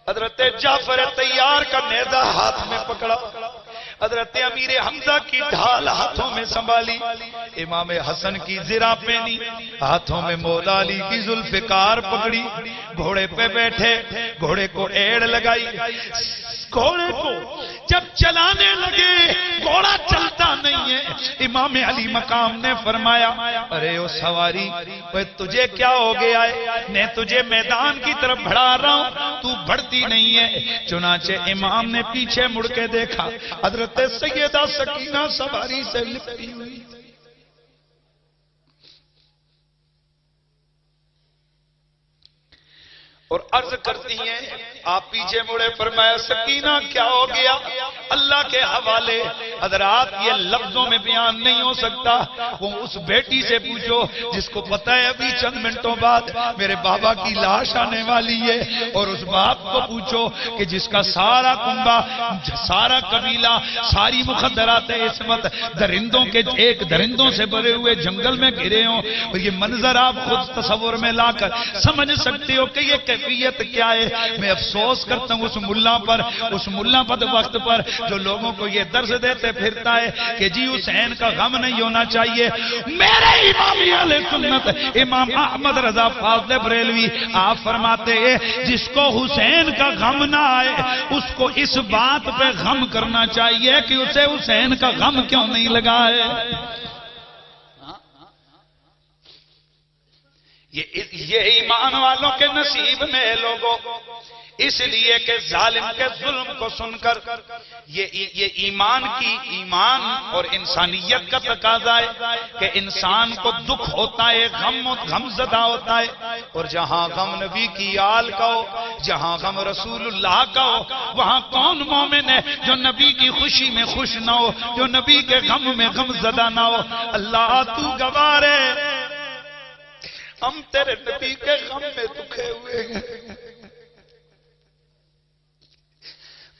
A: حضرت جعفر تیار کا نیزہ ہاتھ میں پکڑا,
B: حضرت امیر حمزہ کی ڈھال ہاتھوں میں سنبھالی، امام حسن کی زرہ پہنی، ہاتھوں میں مولا علی کی ذوالفقار پکڑی، گھوڑے پہ بیٹھے، گھوڑے کو ایڑ لگائی، گھوڑے کو جب چلانے لگے گھوڑا چلتا نہیں ہے، امام علی مقام نے فرمایا ارے او سواری تجھے کیا ہو گیا ہے، میں تجھے میدان کی طرف بڑھا رہا ہوں تو بڑھتی نہیں ہے۔ چنانچہ امام نے پیچھے مڑ کے دیکھا، حضرت سیدہ سکینہ سواری سے لپٹی ہوئی، اور عرض کرتی ہیں آپ پیچھے مڑے، فرمایا سکینہ کیا ہو گیا؟ اللہ کے حوالے حضرات یہ لفظوں میں بیان نہیں ہو سکتا، وہ اس بیٹی سے پوچھو جس کو پتہ ہے ابھی چند منٹوں بعد میرے بابا کی لاش آنے والی ہے، اور اس باپ کو پوچھو کہ جس کا سارا کنبہ، سارا قبیلہ، ساری مخدرات عصمت درندوں کے ایک درندوں سے بھرے ہوئے جنگل میں گھرے ہوں، اور یہ منظر آپ خود تصور میں لا کر سمجھ سکتے ہو کہ یہ کیفیت کیا ہے۔ میں افسوس کرتا ہوں اس ملا بد وقت پر جو لوگوں کو یہ درس دیتے پھرتا ہے کہ جی حسین کا غم نہیں ہونا چاہیے۔ میرے امام اہل سنت امام احمد رضا فاضل بریلوی آپ فرماتے ہیں جس کو حسین کا غم نہ آئے اس کو اس بات پہ غم کرنا چاہیے کہ اسے حسین کا غم کیوں نہیں لگا ہے۔ یہ ایمان والوں کے نصیب میں لوگوں، اس لیے کہ ظالم کے ظلم کو سن کر یہ ایمان اور انسانیت کا تقاضا ہے کہ انسان کو دکھ ہوتا ہے، غم زدہ ہوتا ہے، اور جہاں غم نبی کی آل کا ہو، جہاں غم رسول اللہ کا ہو، وہاں کون مومن ہے جو نبی کی خوشی میں خوش نہ ہو، جو نبی کے غم میں غم زدہ نہ ہو۔ اللہ تو گواہ ہے ہم تیرے نبی کے غم میں دکھے ہوئے ہیں،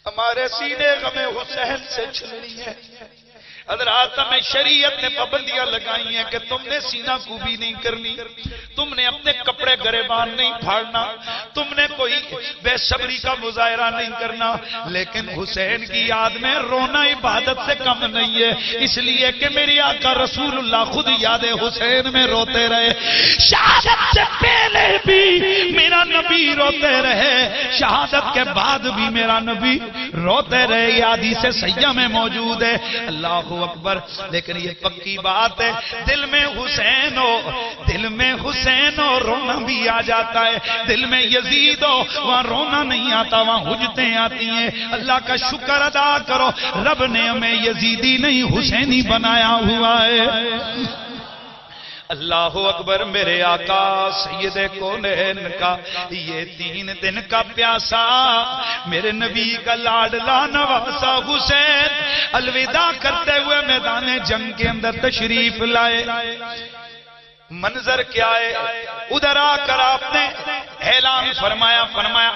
B: ہمارے سینے غم حسین سے چھلنی ہے۔ حضرات ہمیں شریعت نے پابندیاں لگائی ہیں کہ تم نے سینہ کوبی نہیں کرنی، تم نے اپنے کپڑے گریبان نہیں پھاڑنا، تم نے کوئی بے صبری کا مظاہرہ نہیں کرنا، لیکن حسین کی یاد میں رونا عبادت سے کم نہیں ہے، اس لیے کہ میری آقا رسول اللہ خود یاد حسین میں روتے رہے، شہادت سے پہلے بھی میرا نبی روتے رہے، شہادت کے بعد بھی میرا نبی روتے رہے، یہ حدیث صحیحہ میں موجود ہے۔ اللہ اکبر۔ لیکن یہ پکی بات ہے دل میں حسین ہو رونا بھی آ جاتا ہے، دل میں یزید ہو وہاں رونا نہیں آتا، وہاں حجتیں آتی ہیں۔ اللہ کا شکر ادا کرو رب نے ہمیں یزیدی نہیں حسینی بنایا ہوا ہے۔ اللہ اکبر۔ میرے آقا سید کونین کا یہ 3 دن کا پیاسا میرے نبی کا لاڈلا نواسا حسین الوداع کرتے ہوئے میدان جنگ کے اندر تشریف لائے۔ منظر کیا ہے؟ ادھر آ کر آپ نے اعلان فرمایا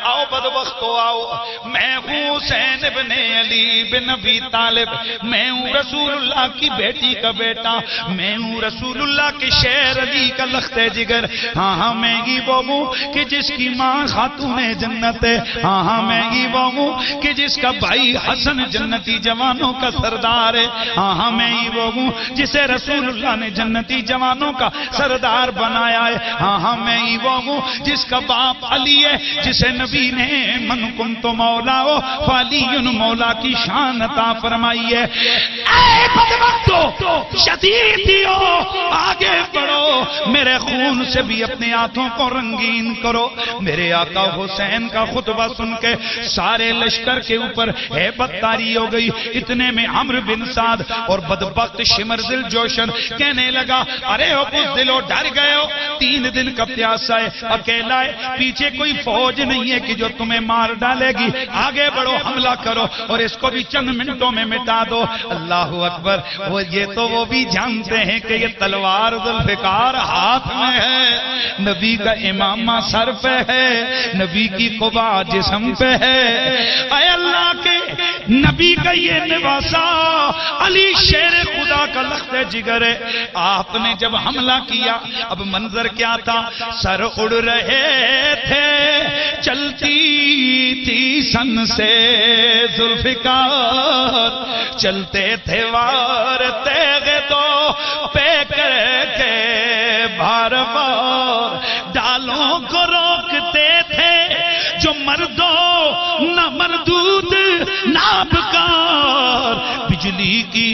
B: آؤ بدبختو آؤ، میں ہوں حسین ابن علی بن ابی طالب، میں ہوں رسول اللہ کی بیٹی کا بیٹا، میں ہوں رسول اللہ کے شیر علی کا لخت جگر، ہاں میں ہی وہ ہوں کہ جس کی ماں خاتون جنت ہے، ہاں میں ہی وہ ہوں کہ جس کا بھائی حسن جنتی جوانوں کا سردار ہے، ہاں میں ہی وہ ہوں جسے رسول اللہ نے جنتی جوانوں کا سردار بنایا ہے، ہاں میں ہی وہ ہوں جس کا باپ علی ہے، جسے نبی نے من کنت مولا ہو فعلی مولا کی شان عطا فرمائی ہے۔ اے بدبختو شدیدی ہو آگے بڑھو، میرے خون سے بھی اپنے ہاتھوں کو رنگین کرو۔ میرے آقا حسین کا خطبہ سن کے سارے لشکر کے اوپر ہیبت طاری ہو گئی۔ اتنے میں عمرو بن سعد اور بدبخت شمر ذل جوشن کہنے لگا ارے ہو بزدلو ڈر گئے ہو، 3 دن کا پیاسا ہے، اکیلا ہے، پیچھے کوئی فوج نہیں ہے کہ جو تمہیں مار ڈالے گی، آگے بڑھو حملہ کرو اور اس کو بھی چند منٹوں میں مٹا دو۔ اللہ اکبر۔ وہ بھی جانتے ہیں کہ یہ تلوار ذوالفقار ہاتھ میں ہے، نبی کا امامہ سر پہ ہے، نبی کی قبا جسم پہ ہے۔ اے اللہ کے نبی کا یہ نواسا علی شیر خدا کا لخت جگر ہے۔ آپ نے جب حملہ کیا اب منظر کیا تھا؟ سر اڑ رہے
A: تھے چلتی تھی سن سے ذوالفقار، چلتے تھے وار تیغ تو پہ کر کے بار بار، ڈالوں کو روکتے تھے جو مردوں نہ مردود نابکار، بجلی کی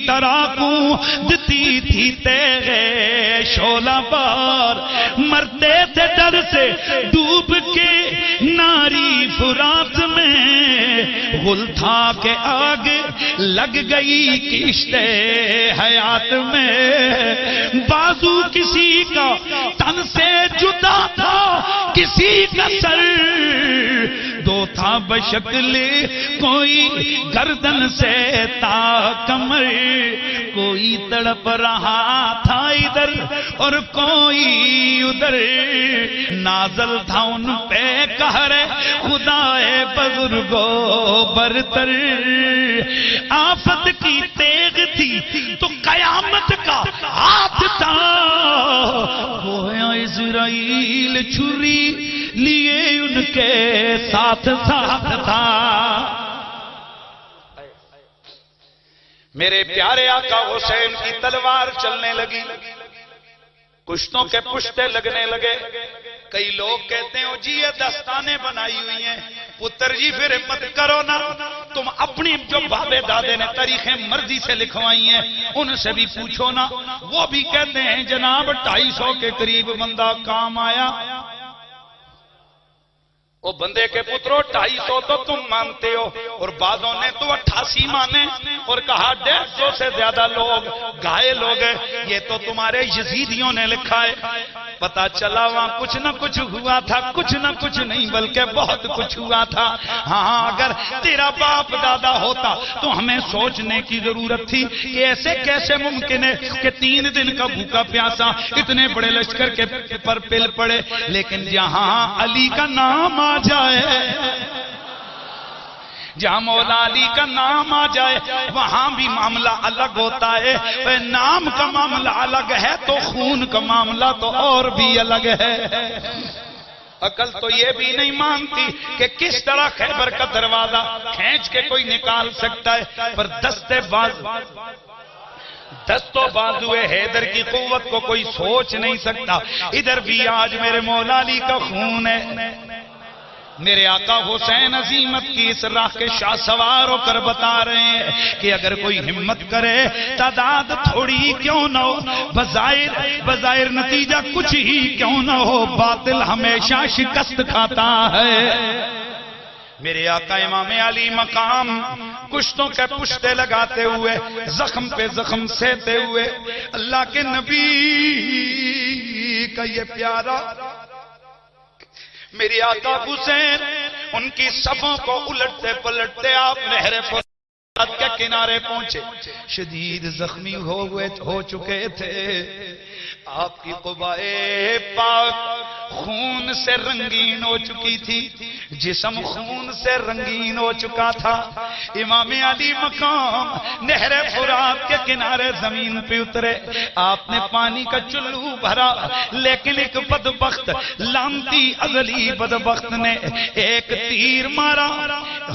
A: طرح کوندتی تھی تیغے شعلہ بار، مرتے تھے ڈر سے ڈوب کے ناری فرات میں، غل تھا کہ آگ لگ گئی کشتے حیات میں، بازو کسی کا تن سے جدا تھا کسی کا سر، دو تھا بشکل کوئی گردن سے تا کمر، کوئی تڑپ رہا تھا ادھر اور کوئی ادھر، نازل تھا ان پہ قہر خدائے بزرگو برتر، آفت کی تیغ تھی تو قیامت کا ہاتھ تھا، گویا اسرائیل چھری لیے ان کے ساتھ ساتھ تھا۔
B: میرے پیارے آقا حسین کی تلوار چلنے لگی، کشتوں کے پشتے لگنے لگے۔ کئی لوگ کہتے ہیں جی یہ داستانیں بنائی ہوئی ہیں، پتر جی پھر ہمت کرو نا، تم اپنی جو بابے دادے نے تاریخیں مرضی سے لکھوائی ہیں ان سے بھی پوچھو نا، وہ بھی کہتے ہیں جناب 250 کے قریب بندہ کام آیا۔ وہ بندے کے پتروں 250 تو تم مانتے ہو، اور بعضوں نے تو 88 مانے اور کہا 150 سے زیادہ لوگ گھائل ہو گئے، یہ تو تمہارے یزیدیوں نے لکھا ہے۔ پتا چلا وہاں کچھ نہ کچھ ہوا تھا، کچھ نہ کچھ نہیں بلکہ بہت کچھ ہوا تھا۔ ہاں اگر تیرا باپ دادا ہوتا تو ہمیں سوچنے کی ضرورت تھی کہ ایسے کیسے ممکن ہے کہ 3 دن کا بھوکا پیاسا اتنے بڑے لشکر کے پر پل پڑے، لیکن جہاں علی کا نام آ جائے، جہاں مولا علی کا نام آ جائے وہاں بھی معاملہ الگ ہوتا ہے۔ نام کا معاملہ الگ ہے تو خون کا معاملہ تو اور بھی الگ ہے۔ عقل تو یہ بھی نہیں مانتی کہ کس طرح خیبر کا دروازہ کھینچ کے کوئی نکال سکتا ہے، پر دستو بازوئے حیدر کی قوت کو کوئی سوچ نہیں سکتا۔ ادھر بھی آج میرے مولا علی کا خون ہے۔ میرے آقا حسین عظیمت کی اس راہ کے شاہ سوار ہو کر بتا رہے ہیں کہ اگر کوئی ہمت کرے تعداد تھوڑی کیوں نہ ہو، بظاہر نتیجہ کچھ ہی کیوں نہ ہو، باطل ہمیشہ شکست کھاتا ہے۔ میرے آقا امام علی مقام کشتوں کے پشتے لگاتے ہوئے، زخم پہ زخم سہتے ہوئے، اللہ کے نبی کا یہ پیارا میری آقا حسین ان کی صفوں کو الٹتے پلٹتے آپ نہر فرات کے کنارے پہنچے، شدید زخمی ہو چکے تھے، آپ کی قبائے پاک خون سے رنگین ہو چکی تھی، جسم خون سے رنگین ہو چکا تھا۔ امام علی مقام نہر فرات کے کنارے زمین پہ اترے، آپ نے پانی کا چلو بھرا، لیکن ایک بدبخت لانتی ازلی بدبخت نے ایک تیر مارا۔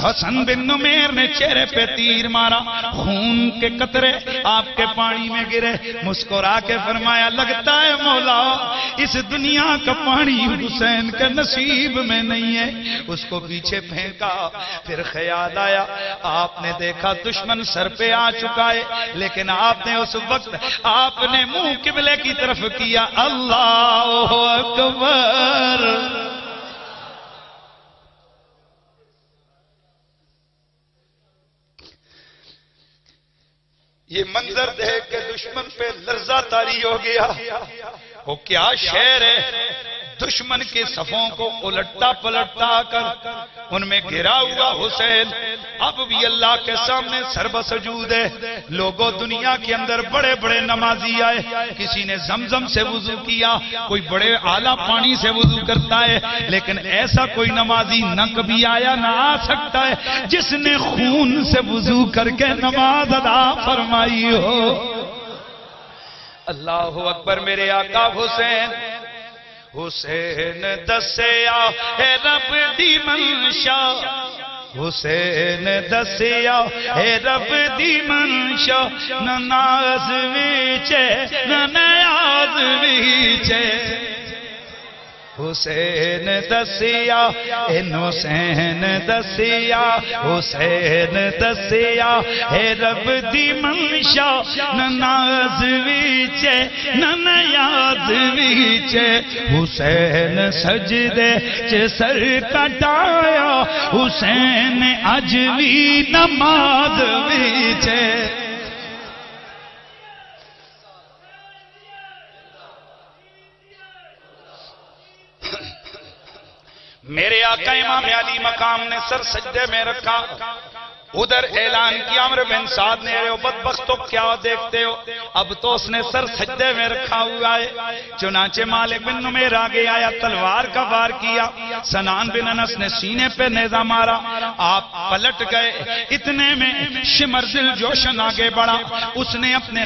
B: حسن بن نمیر نے چہرے پہ تیر مارا، خون کے قطرے آپ کے پانی میں گرے، مسکرا کے فرمایا لگتا ہے مولا اس دنیا کا پانی حسین کے نصیب میں نہیں ہے، اس کو پیچھے پھینکا۔ پھر خیال آیا، آپ نے دیکھا دشمن سر پہ آ چکا ہے، لیکن آپ نے اس وقت آپ نے منہ قبلے کی طرف کیا، اللہ اکبر۔ یہ منظر دیکھ کے دشمن پہ لرزہ طاری ہو گیا۔ وہ کیا شعر ہے، دشمن کے صفوں کو الٹا پلٹا کر ان میں گھرا ہوا حسین اب بھی اللہ کے سامنے سربسجود ہے۔ لوگوں دنیا کے اندر بڑے بڑے نمازی آئے، کسی نے زمزم سے وضو کیا، کوئی بڑے اعلیٰ پانی سے وضو کرتا ہے، لیکن ایسا کوئی نمازی نہ کبھی آیا نہ آ سکتا ہے جس نے خون سے وضو کر کے نماز ادا فرمائی ہو۔ اللہ اکبر۔ میرے آقا حسین
A: حسین دسیا اے رب دی منشا حسین دسیا اے رب دی منشا نہ ناز وچے نہ نیاز وچے حسین دسیا ان حسین دسیا حسین دسیا اے رب دی منشا نہ ناز وچے نہ نیاز وچے حسین سجدے چ سر کٹایا حسین اج وی نماز وچے میرے آقا امام علی مقام نے سر سجدے میں رکھا ادھر اعلان کیا عمرو بن سعد نے اے بدبختو کیا دیکھتے ہو اب تو اس نے سر سجدے میں رکھا ہوا ہے چنانچہ مالک بن نمیر آگے آیا تلوار کا وار کیا سنان بن انس نے سینے پہ نیزہ مارا آپ پلٹ گئے اتنے میں شمر ذل جوشن آگے بڑھا اس نے اپنے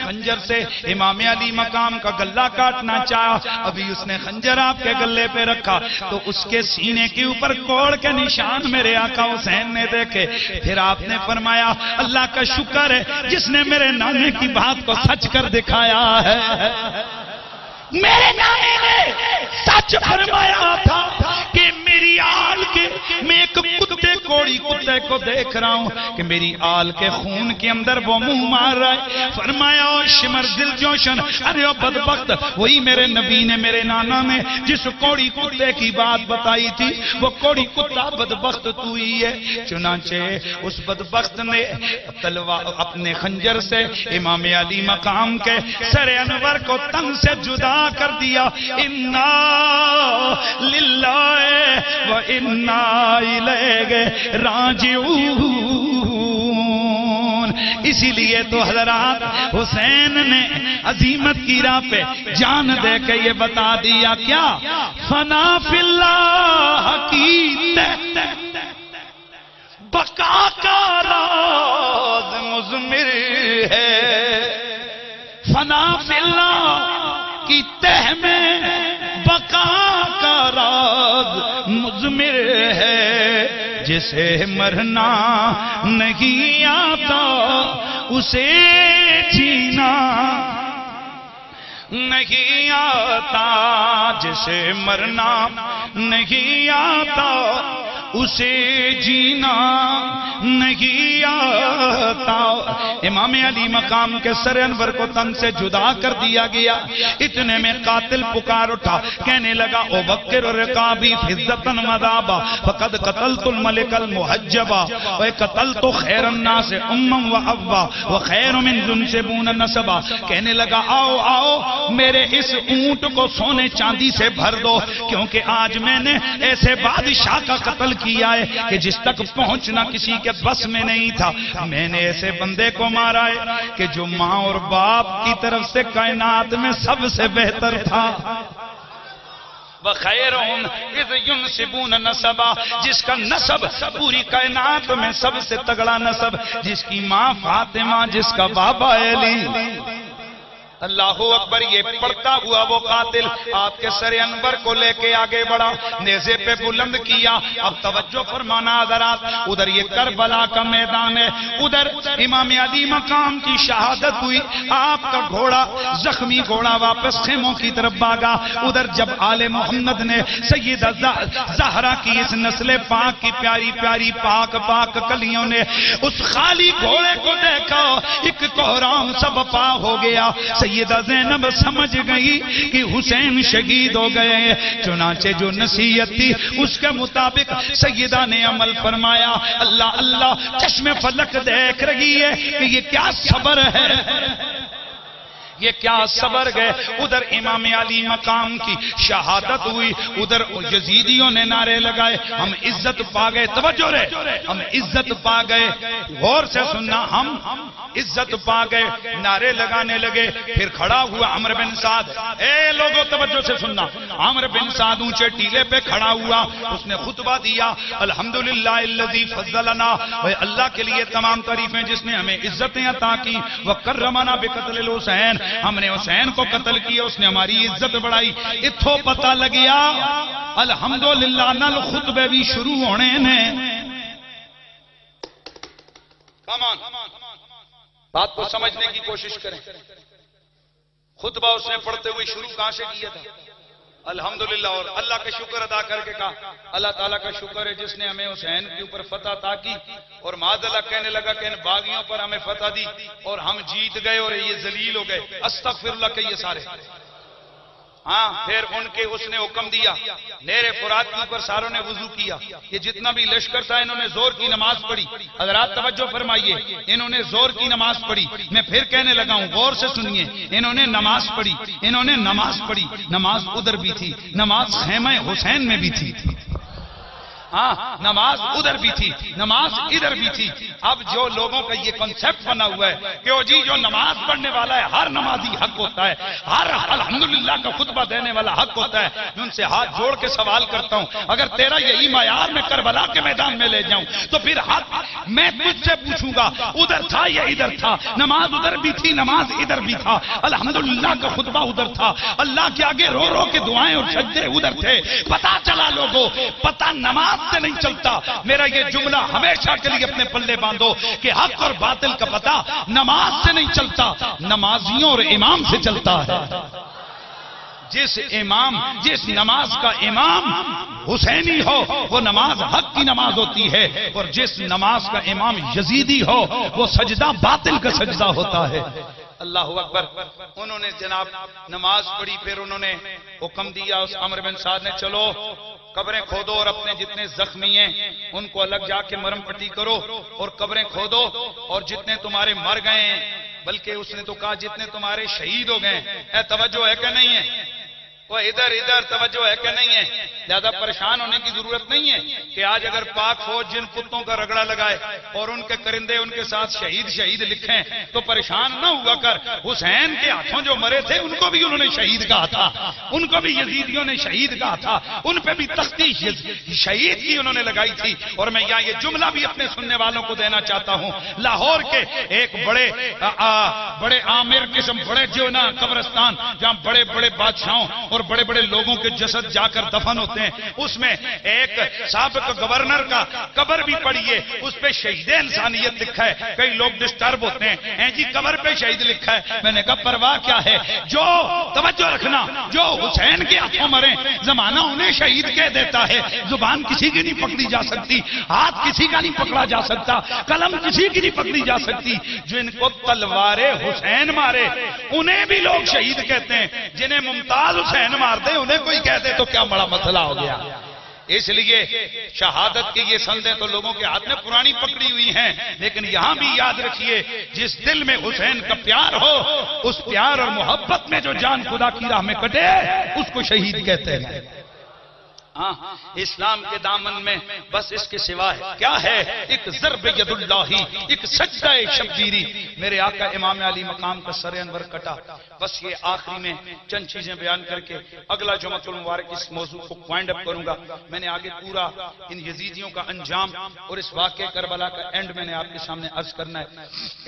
A: خنجر سے امام علی مقام کا گلہ کاٹنا چاہا ابھی اس نے خنجر آپ کے گلے پہ رکھا تو اس کے سینے کے اوپر کوڑ کے نشان میرے آقا حسین نے دیکھے پھر آپ نے فرمایا اللہ کا شکر ہے جس نے میرے نانے کی بات کو سچ کر دکھایا ہے میرے نانے نے سچ فرمایا تھا کہ میری آل کے میں ایک کتے کوڑی کتے کو دیکھ رہا ہوں کہ میری آل کے خون کے اندر وہ منہ مار رہا ہے فرمایا او شمر ذل جوشن ارے او بدبخت وہی میرے نبی نے میرے نانا نے جس کوڑی کتے کی بات بتائی تھی وہ کوڑی کتا بدبخت تو ہی ہے چنانچہ اس بدبخت نے تلوار اپنے خنجر سے امام علی مقام کے سر انور کو تن سے جدا کر دیا انا للہ و انا الیہ راجعون اسی لیے تو حضرات حسین نے عظیمت کی راہ پہ جان دے کے یہ بتا دیا کیا فنا فی اللہ کی بقا کا راز مضمر ہے فنا فی اللہ کی تہ میں بقا کا راز مضمر ہے جسے مرنا نہیں آتا اسے جینا نہیں آتا جسے مرنا نہیں آتا اسے جینا نہیں آتا امام علی مقام کے سر انور کو تن سے جدا کر دیا گیا اتنے میں قاتل پکار اٹھا کہنے لگا او بکر رقابی فزتن مذابا فقد قتلت الملک المحجبا و قتلت خیر الناس امم و ابا و خیر من جنسبون نسبا کہنے لگا آؤ آؤ میرے اس اونٹ کو سونے چاندی سے بھر دو کیونکہ آج میں نے ایسے بادشاہ کا قتل کیا ہے کہ جس تک پہنچنا کسی کے بس میں نہیں تھا میں نے ایسے بندے کو مارا ہے کہ جو ماں اور باپ کی طرف سے کائنات میں سب سے بہتر تھا وَخَيْرُهُمْ اِذْ يُنْسِبُونَ نَسَبًا جس کا نسب پوری کائنات میں سب سے تگڑا نسب جس کی ماں فاطمہ جس کا بابا علی اللہ اکبر یہ پڑھتا ہوا وہ قاتل آپ کے سر انور کو لے کے آگے بڑھا نیزے پہ بلند کیا اب توجہ فرمانا حضرات ادھر یہ کربلا کا میدان ہے ادھر امام علی مقام کی شہادت ہوئی آپ کا گھوڑا زخمی گھوڑا واپس خیموں کی طرف بھاگا ادھر جب آل محمد نے سیدہ زہرا کی اس نسل پاک کی پیاری پیاری پاک پاک کلیوں نے اس خالی گھوڑے کو دیکھا ایک کوہرام سا بپا ہو گیا سیدہ زینب سمجھ گئی کہ حسین شہید ہو گئے چنانچہ جو نصیحت تھی اس کے مطابق سیدہ نے عمل فرمایا اللہ اللہ چشم فلک دیکھ رہی ہے کہ یہ کیا صبر ہے یہ کیا صبر گئے ادھر امام علی مقام کی شہادت ہوئی ادھر یزیدیوں نے نعرے لگائے ہم عزت پا گئے توجہ رہے ہم عزت پا گئے غور سے سننا ہم عزت پا گئے نعرے لگانے لگے پھر کھڑا ہوا عمرو بن سعد اے لوگوں توجہ سے سننا عمرو بن سعد اونچے ٹیلے پہ کھڑا ہوا اس نے خطبہ دیا الحمدللہ الذی فضلنا اللہ کے لیے تمام تعریفیں جس نے ہمیں عزتیں عطا کی وکرمنا بقتل الحسین ہم نے حسین کو قتل کیا، اس نے ہماری عزت بڑھائی۔ اتھوں پتہ لگیا الحمدللہ نال خطبے بھی شروع ہونے نے۔
B: بات کو سمجھنے کی کوشش کریں۔ خطبہ اس نے پڑھتے ہوئے شروع کہاں سے کیا تھا؟ الحمدللہ، اور اللہ کا شکر ادا کر کے کہا اللہ تعالیٰ کا شکر ہے جس نے ہمیں حسین کے اوپر فتح عطا کی، اور معاذ اللہ کہنے لگا کہ ان باغیوں پر ہمیں فتح دی اور ہم جیت گئے اور یہ ذلیل ہو گئے، استغفر اللہ کہ یہ سارے۔ ہاں پھر ان کے اس نے حکم دیا، نہر فرات کے اوپر ساروں نے وضو کیا، یہ جتنا بھی لشکر تھا انہوں نے زور کی نماز پڑھی۔ حضرات توجہ فرمائیے، انہوں نے زور کی نماز پڑھی۔ میں پھر کہنے لگا ہوں، غور سے سنیے، انہوں نے نماز پڑھی، انہوں نے نماز پڑھی۔ نماز ادھر بھی تھی، نماز خیمہ حسین میں بھی تھی۔ ہاں نماز ادھر بھی تھی، نماز ادھر بھی تھی۔ اب جو لوگوں کا یہ کنسپٹ بنا ہوا ہے کہ وہ جی جو نماز پڑھنے والا ہے ہر نمازی حق ہوتا ہے، ہر الحمدللہ کا خطبہ دینے والا حق ہوتا ہے، میں ان سے ہاتھ جوڑ کے سوال کرتا ہوں، اگر تیرا یہی معیار میں کربلا کے میدان میں لے جاؤں تو پھر حق میں تجھ سے پوچھوں گا ادھر تھا یا ادھر تھا؟ نماز ادھر بھی تھی، نماز ادھر بھی تھا، الحمدللہ کا خطبہ ادھر تھا، اللہ کے آگے رو رو کے دعائیں اور سجدے ادھر تھے۔ پتا چلا لوگوں، پتا نماز سے نہیں چلتا۔ میرا یہ جملہ ہمیشہ کے لیے اپنے پلے باندھو کہ حق اور باطل کا پتہ نماز سے نہیں چلتا، نمازیوں اور امام سے چلتا ہے۔ جس نماز کا امام حسینی ہو وہ نماز حق کی نماز ہوتی ہے، اور جس نماز کا امام یزیدی ہو وہ سجدہ باطل کا سجدہ ہوتا ہے۔ اللہ اکبر۔ انہوں نے جناب نماز پڑھی، پھر انہوں نے حکم دیا اس عمرو بن سعد نے، چلو قبریں کھودو اور اپنے جتنے زخمی ہیں ان کو الگ جا کے مرم پٹی کرو اور قبریں کھودو، اور جتنے تمہارے مر گئے ہیں، بلکہ اس نے تو کہا جتنے تمہارے شہید ہو گئے، اے توجہ ہے کہ نہیں ہے؟ وہ ادھر توجہ ہے کہ نہیں ہے؟ زیادہ پریشان ہونے کی ضرورت نہیں ہے کہ آج اگر پاک فوج جن کتوں کا رگڑا لگائے اور ان کے کرندے ان کے ساتھ شہید لکھیں تو پریشان نہ ہوا کر۔ حسین کے ہاتھوں جو مرے تھے ان کو بھی انہوں نے شہید کہا تھا، ان کو بھی یزیدیوں نے شہید کہا تھا، ان پہ بھی تختی شہید کی انہوں نے لگائی تھی۔ اور میں یہاں یہ جملہ بھی اپنے سننے والوں کو دینا چاہتا ہوں، لاہور کے ایک بڑے عامر قسم بڑے جو نا قبرستان جہاں بڑے بڑے بادشاہوں اور بڑے بڑے لوگوں کے جسد جا کر دفن ہوتے ہیں، اس میں ایک سابق گورنر کا قبر بھی پڑھیے، اس پہ شہید انسانیت لکھا ہے۔ کئی لوگ ڈسٹرب ہوتے ہیں جی قبر پہ شہید لکھا ہے، میں نے کہا پرواہ کیا ہے، جو توجہ رکھنا جو حسین کے ہاتھوں مرے زمانہ انہیں شہید کہہ دیتا ہے، زبان کسی کی نہیں پکڑی جا سکتی، ہاتھ کسی کا نہیں پکڑا جا سکتا، قلم کسی کی نہیں پکڑی جا سکتی۔ جن کو تلوار حسین مارے انہیں بھی لوگ شہید کہتے ہیں، جنہیں ممتاز حسین مار دے انہیں کوئی کہہ دے تو کیا بڑا مسئلہ ہو گیا۔ اس لیے شہادت کی یہ سندیں تو لوگوں کے ہاتھ میں پرانی پکڑی ہوئی ہیں، لیکن یہاں بھی یاد رکھیے جس دل میں حسین کا پیار ہو اس پیار اور محبت میں جو جان خدا کی راہ میں کٹے اس کو شہید کہتے ہیں۔ ہاں اسلام کے دامن میں بس اس کے سوا ہے کیا ہے؟ ایک ضرب ید اللہ، ایک سجدہ شبیری۔ میرے آقا امام علی مقام کا سر انور کٹا۔ بس یہ آخری میں چند چیزیں بیان کر کے اگلا جمعۃ المبارک اس موضوع کو وائنڈ اپ کروں گا۔ میں نے آگے پورا ان یزیدیوں کا انجام اور اس واقعے کربلا کا اینڈ میں نے آپ کے سامنے عرض کرنا ہے۔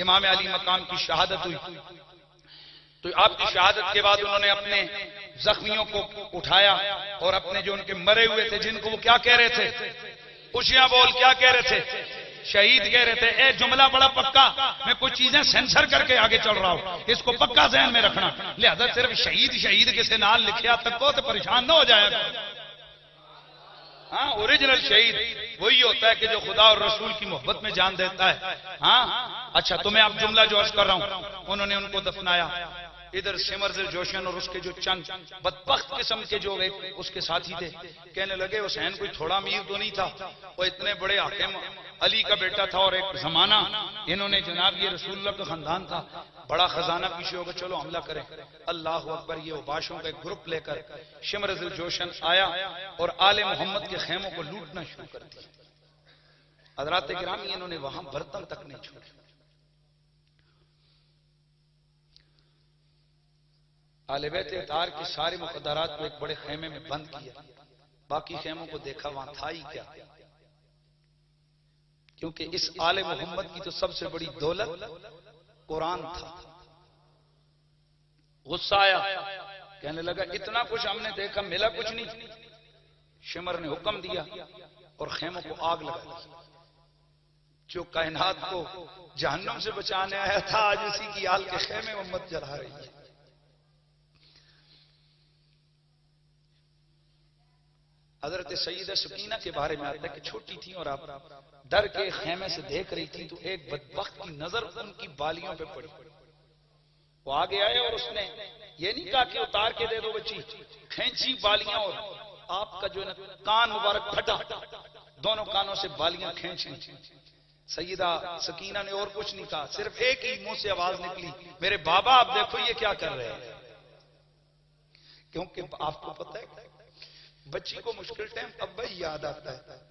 B: امام علی مقام کی شہادت ہوئی تو آپ کی شہادت کے بعد انہوں نے اپنے زخمیوں کو اٹھایا اور اپنے جو ان کے مرے ہوئے تھے جن کو وہ کیا کہہ رہے تھے، خوشیاں بول کیا کہہ رہے تھے، شہید کہہ رہے تھے۔ اے جملہ بڑا پکا، میں کچھ چیزیں سینسر کر کے آگے چل رہا ہوں، اس کو پکا ذہن میں رکھنا، لہذا صرف شہید کسی نال لکھیا تک کو تو پریشان نہ ہو جائے گا۔ ہاں اوریجنل شہید وہی ہوتا ہے کہ جو خدا اور رسول کی محبت میں جان دیتا ہے۔ ہاں اچھا تو میں اب جملہ جو عرض کر رہا ہوں، انہوں نے ان کو دفنایا۔ ادھر سمرزل جوشن اور اس کے جو چند بدبخت قسم کے جو اس کے ساتھی تھے کہنے لگے حسین کوئی تھوڑا امیر تو نہیں تھا، وہ اتنے بڑے حاکم علی کا بیٹا تھا، اور ایک زمانہ انہوں نے جناب یہ رسول اللہ کا خاندان تھا، بڑا خزانہ پیچھے ہوگا، چلو حملہ کریں۔ اللہ اکبر، یہ اوباشوں کا ایک گروپ لے کر سمرزل جوشن آیا اور آل محمد کے خیموں کو لوٹنا شروع کر دیا۔ حضرات گرامی انہوں نے وہاں برتن تک نہیں چھوڑے۔ آل بیت اطہار کے سارے مقدرات کو ایک بڑے خیمے میں بند کیا، باقی خیموں کو دیکھا وہاں تھا ہی کیا، کیونکہ اس آل محمد کی تو سب سے بڑی دولت قرآن تھا۔ غصہ آیا، کہنے لگا اتنا کچھ ہم نے دیکھا ملا کچھ نہیں۔ شمر نے حکم دیا اور خیموں کو آگ لگا دی۔ جو کائنات کو جہنم سے بچانے آیا تھا آج اسی کی آل کے خیمے امت جلا رہی ہے۔ حضرت سیدہ سکینہ کے بارے میں آتا ہے کہ چھوٹی تھی اور آپ ڈر کے خیمے سے دیکھ رہی تھی تو ایک بدبخت کی نظر ان کی بالیوں پہ پڑی۔ وہ آگے آئے اور اس نے یہ نہیں کہا کہ اتار کے دے دو بچی، کھینچی بالیاں اور آپ کا جو کان مبارک پھٹا، دونوں کانوں سے بالیاں کھینچ لی۔ سیدہ سکینہ نے اور کچھ نہیں کہا، صرف ایک ہی منہ سے آواز نکلی، میرے بابا آپ دیکھو یہ کیا کر رہے ہیں۔ کیونکہ آپ کو پتہ ہے بچی کو مشکل ٹائم ابا ہی یاد آتا ہے۔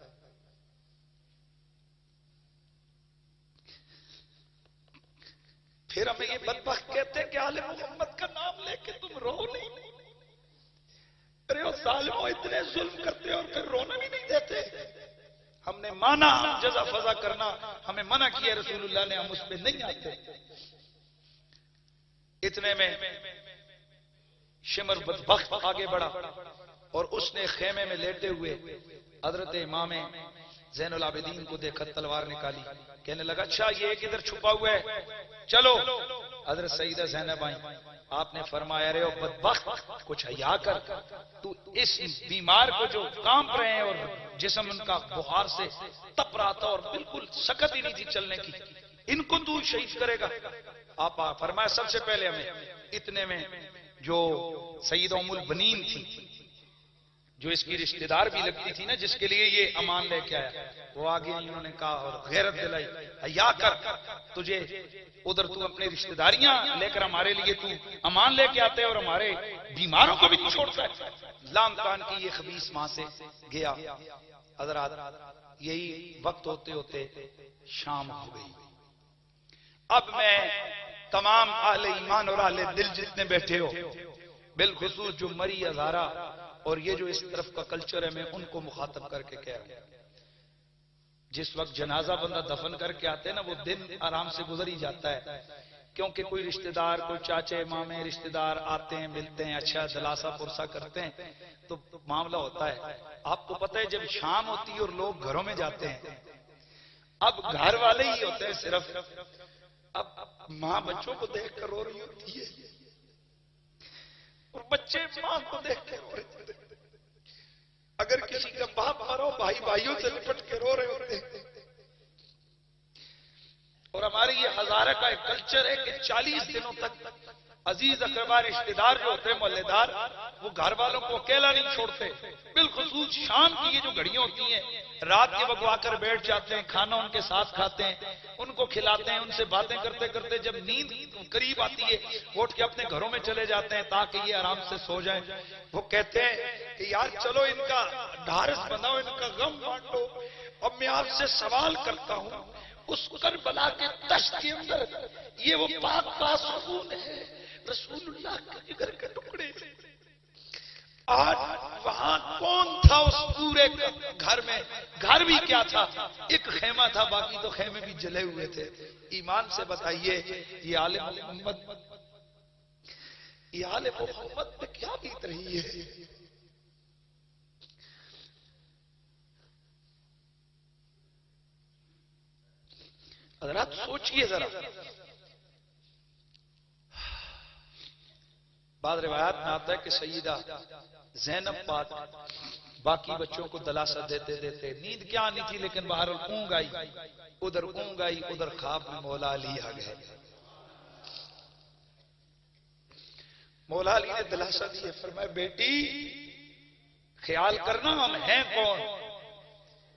B: پھر ہمیں یہ بدبخت کہتے ہیں کہ آل محمد کا نام لے کے تم رو نہیں، ارے وہ ظالموں اتنے ظلم کرتے اور پھر رونا بھی نہیں دیتے۔ ہم نے مانا جزا فضا کرنا، ہمیں منع کیا رسول اللہ نے، ہم اس پہ نہیں آتے۔ اتنے میں شمر بدبخت آگے بڑھا اور اس نے خیمے میں لیٹے ہوئے حضرت امام زین العابدین کو دیکھا، تلوار نکالی، کہنے لگا اچھا یہ ایک ادھر چھپا ہوا ہے، چلو۔ حضرت سیدہ زینب آئیں، آپ نے فرمایا رہے ہو بدبخت کچھ حیا کر، تو اس بیمار کو جو کانپ رہے ہیں اور جسم ان کا بخار سے تپ رہا تھا اور بالکل سکت ہی نہیں تھی چلنے کی، ان کو تو شہید کرے گا۔ آپ فرمایا سب سے پہلے ہمیں۔ اتنے میں جو سیدہ ام البنین تھی، جو اس کی رشتہ دار بھی لگتی تھی نا، جس کے لیے یہ امان لے کے آیا، وہ آگے انہوں نے کہا اور غیرت دلائی، حیا کر، تجھے ادھر تو اپنے رشتہ داریاں لے کر ہمارے لیے تو امان لے کے آتے اور ہمارے بیماروں کو بھی تو چھوڑتا ہے۔ لام کان کی یہ خبیث ماں سے گیا۔ حضرات یہی وقت ہوتے ہوتے شام ہو گئی۔ اب میں تمام اہل ایمان اور اہل دل جتنے بیٹھے ہو، بالخصوص جو مری ہزارہ اور یہ جو اس طرف کا کلچر ہے، میں ان کو مخاطب کر کے کہہ رہا ہوں، جس وقت جنازہ بندہ دفن کر کے آتے ہیں نا، وہ دن آرام سے گزر ہی جاتا ہے، کیونکہ کوئی رشتہ دار، کوئی چاچے مامے رشتہ دار آتے ہیں، ملتے ہیں، اچھا دلاسا پرسا کرتے ہیں، تو معاملہ ہوتا ہے۔ آپ کو پتہ ہے جب شام ہوتی ہے اور لوگ گھروں میں جاتے ہیں، اب گھر والے ہی ہوتے ہیں صرف، اب ماں بچوں کو دیکھ کر رو رہی ہوتی ہے اور بچے ماں کو دیکھ کے رو رہے ہوتے ہیں۔ اگر کسی کا باپ مرو، بھائی بھائیوں سے لپٹ کے رو رہے ہوتے ہیں۔ اور ہماری یہ ہزارہ کا ایک کلچر ہے کہ 40 دنوں تک عزیز اقربا رشتہ دار جو ہوتے ہیں، محلے دار، وہ گھر والوں کو اکیلا نہیں چھوڑتے۔ بالخصوص شام کی یہ جو گھڑیاں ہوتی ہیں، رات کے وقت آ کر بیٹھ جاتے ہیں، کھانا ان کے ساتھ کھاتے ہیں، ان کو کھلاتے ہیں، ان سے باتیں کرتے کرتے جب نیند قریب آتی ہے اٹھ کے اپنے گھروں میں چلے جاتے ہیں تاکہ یہ آرام سے سو جائیں۔ وہ کہتے ہیں کہ یار چلو ان کا ڈھارس بناؤ، ان کا غم بانٹو۔ اب میں آپ سے سوال کرتا ہوں، اس کربلا کے دشت کے اندر یہ وہ پاک پاسخون ہے، رسول اللہ کے جگر کے ٹکڑے، آج وہاں کون تھا اس پورے گھر میں؟ گھر بھی کیا تھا، ایک خیمہ تھا، باقی تو خیمے بھی جلے ہوئے تھے۔ ایمان سے بتائیے یہ آل محمد، یہ آل محمد پہ کیا بیت رہی ہے؟ حضرات سوچئے ذرا، بعض روایات میں آتا ہے کہ سیدہ زینب پاک باقی بچوں کو دلاسا دیتے دیتے، نیند کیا آنی تھی لیکن باہر اونگ آئی، ادھر اونگ آئی، ادھر خواب میں مولا علی آ گئے۔ مولا علی نے دلاسا دیا، فرمایا بیٹی خیال کرنا ہم ہیں کون۔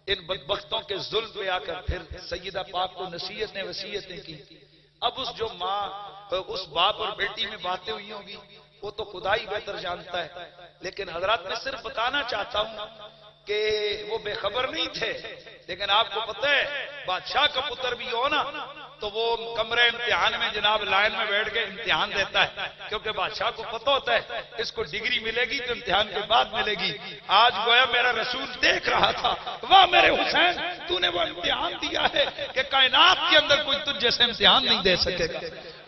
B: ان بدبختوں کے ظلم پہ آ کر پھر سیدہ پاک کو نصیحتیں وصیتیں کی۔ اب اس جو ماں، اس باپ اور بیٹی میں باتیں ہوئی ہوں گی وہ تو خدا ہی بہتر جانتا ہے، لیکن حضرات میں صرف بتانا چاہتا ہوں کہ وہ بے خبر نہیں تھے، لیکن آپ کو پتہ ہے بادشاہ کا پتر بھی ہو نا تو وہ کمرے امتحان میں جناب لائن میں بیٹھ کے امتحان دیتا ہے، کیونکہ بادشاہ کو پتہ ہوتا ہے اس کو ڈگری ملے گی تو امتحان کے بعد ملے گی۔ آج گویا میرا رسول دیکھ رہا تھا، واہ میرے حسین تو نے وہ امتحان دیا ہے کہ کائنات کے اندر کوئی تجھ جیسے امتحان نہیں دے سکے گا۔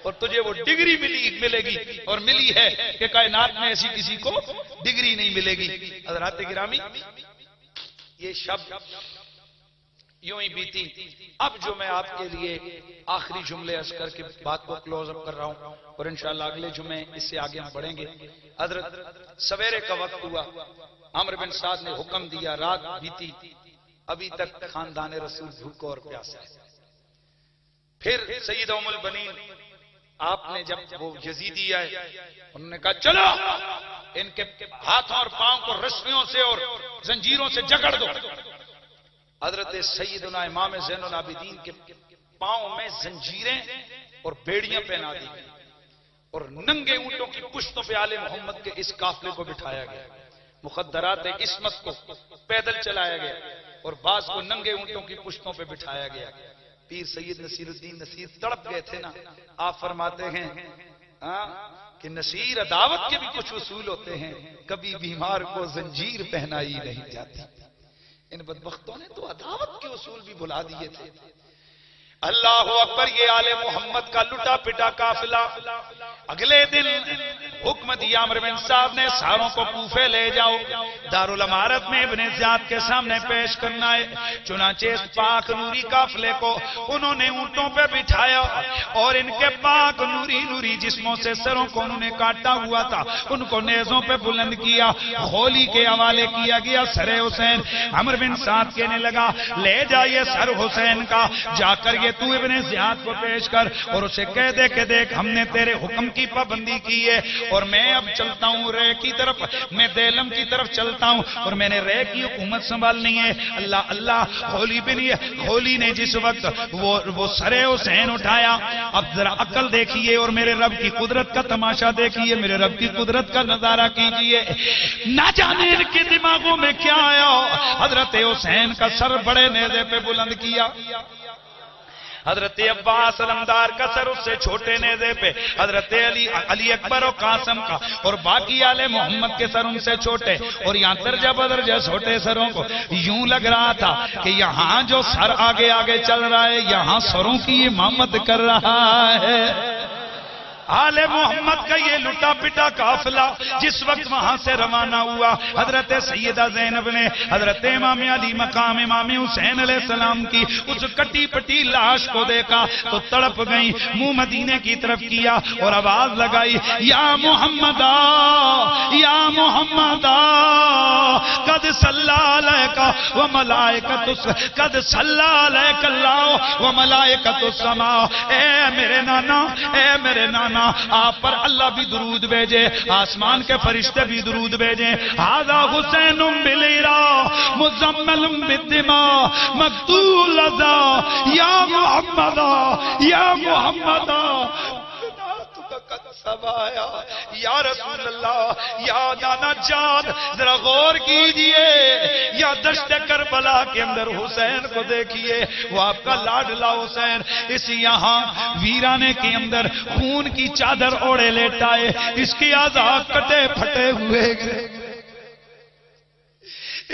B: اور تجھے وہ ڈگری ملے گی اور ملی ہے کہ کائنات میں ایسی کسی کو ڈگری نہیں ملے گی۔ حضرات گرامی، یہ شب یوں ہی بیتی۔ اب جو میں آپ کے لیے آخری جملے عرض کر کے بات کو کلوز اپ کر رہا ہوں، اور انشاءاللہ اگلے جمعے اس سے آگے ہم بڑھیں گے۔ حضرت سویرے کا وقت ہوا، عمرو بن سعد نے حکم دیا، رات بیتی، ابھی تک خاندان رسول بھوکا اور پیاسا ہے۔ پھر سید ام البنین آپ نے جب وہ یزیدی آئے، انہوں نے کہا چلو ان کے ہاتھوں اور پاؤں کو رسیوں سے اور زنجیروں سے جکڑ دو۔ حضرت سیدنا امام زین العابدین کے پاؤں میں زنجیریں اور بیڑیاں پہنا دی گئی، اور ننگے اونٹوں کی پشتوں پہ آل محمد کے اس قافلے کو بٹھایا گیا، مخدرات عصمت کو پیدل چلایا گیا، اور بعض کو ننگے اونٹوں کی پشتوں پہ بٹھایا گیا۔ پیر سید نصیر الدین نصیر تڑپ گئے تھے نا، آپ فرماتے ہیں کہ نصیر عداوت کے بھی کچھ اصول ہوتے ہیں، کبھی بیمار کو زنجیر پہنائی نہیں جاتی۔ ان بدبختوں نے تو عداوت کے اصول بھی بھلا دیے تھے۔ اللہ اکبر، یہ آل محمد کا لٹا پٹا قافلہ اگلے دن حکم دیا عمرو بن سعد نے، ساروں کو کوفے لے جاؤ، دارالامارت میں ابن زیاد کے سامنے پیش کرنا ہے۔ چنانچہ اس پاک نوری قافلے کو انہوں نے اونٹوں پہ بٹھایا، اور ان کے پاک نوری نوری جسموں سے سروں کو انہوں نے کاٹا ہوا تھا، ان کو نیزوں پہ بلند کیا، خولی کے حوالے کیا گیا سر حسین۔ عمرو بن سعد کہنے لگا، لے جائیے سر حسین کا، جا کر یہ تو ابن زیاد کو پیش کر، اور اسے کہہ دے کہ دیکھ ہم نے تیرے حکم کی پابندی کی ہے، اور میں اب چلتا ہوں رے کی طرف، میں دیلم کی طرف چلتا ہوں، اور میں نے رے کی حکومت سنبھالنی ہے۔ اللہ اللہ، خولی نے جس وقت وہ سر حسین اٹھایا، اب ذرا عقل دیکھیے اور میرے رب کی قدرت کا تماشا دیکھیے، میرے رب کی قدرت کا نظارہ کیجیے۔ نہ جانے ان کے دماغوں میں کیا آیا، حضرت حسین کا سر بڑے نیزے پہ بلند کیا، حضرت عباس علمدار کا سر اس سے چھوٹے نیزے پہ، حضرت علی اکبر و قاسم کا اور باقی آل محمد کے سر ان سے چھوٹے، اور یہاں درجہ بدرجہ چھوٹے سروں کو یوں لگ رہا تھا کہ یہاں جو سر آگے آگے چل رہا ہے، یہاں سروں کی امامت کر رہا ہے۔ آل محمد کا یہ لٹا پٹا قافلہ جس وقت وہاں سے روانہ ہوا، حضرت سیدہ زینب نے حضرت امام علی مقام امام حسین علیہ السلام کی اس کٹی پٹی لاش کو دیکھا تو تڑپ گئی، منہ مدینے کی طرف کیا اور آواز لگائی، یا محمد یا محمد قد صلی علیک و ملائکۃ، قد صلی علیک اللہ و ملائکۃ السماء، اے میرے نانا، اے میرے نانا، آپ پر اللہ بھی درود بھیجے، آسمان کے فرشتے بھی درود بھیجیں۔ ھذا حسین بلیرا مزمل بالدماء مقتول لذا، یا محمد یا محمد یا رسول اللہ، یا نانا جان ذرا غور کیجئے، یا دشت کربلا کے اندر حسین کو دیکھیے، وہ آپ کا لاڈلا حسین اس یہاں ویرانے کے اندر خون کی چادر اوڑے لیٹا ہے، اس کی اعضاء کٹے پھٹے ہوئے،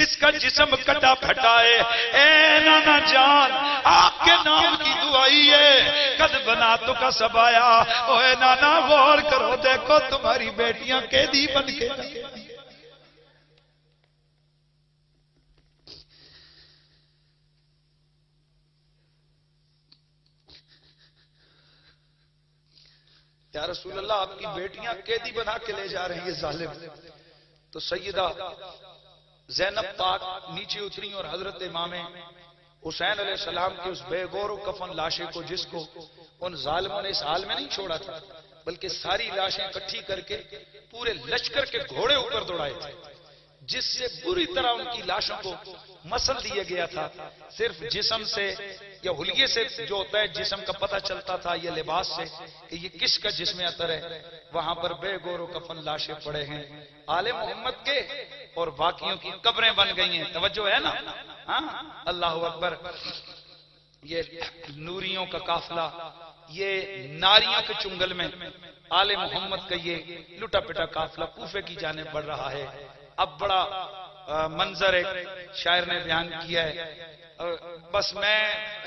B: اس کا جسم کٹا پھٹا ہے۔ اے نانا جان، آپ کے نام کی دعائی ہے، قد بنا تو کا سبایا، اے نانا غور کرو، دیکھو تمہاری بیٹیاں قیدی بن کے، یا رسول اللہ آپ کی بیٹیاں قیدی بنا کے لے جا رہی ہیں ظالم۔ تو سیدہ زینب پاک نیچے اتری اور حضرت امام حسین علیہ السلام کی اس بے گور و کفن لاشیں کو، جس کو ان ظالموں نے اس حال میں نہیں چھوڑا تھا بلکہ ساری لاشیں اکٹھی کر کے پورے لشکر کے گھوڑے اوپر دوڑائے تھے، جس سے بری طرح ان کی لاشوں کو مسل دیا گیا تھا، صرف جسم سے یا حلیے سے جو ہوتا ہے جسم کا پتہ چلتا تھا، یہ لباس سے کہ یہ کس کا جسم اطہر ہے۔ وہاں پر بے گور و کفن لاشیں پڑے ہیں آل محمد کے، اور باقیوں کی قبریں بن گئی ہیں۔ توجہ ہے نا؟ ہاں، اللہ اکبر۔ یہ نوریوں کا قافلہ، یہ ناریوں کے چنگل میں آل محمد کا یہ لٹا پٹا قافلہ کوفے کی جانب بڑھ رہا ہے۔ اب بڑا منظر ایک شاعر نے بیان کیا ہے، بس میں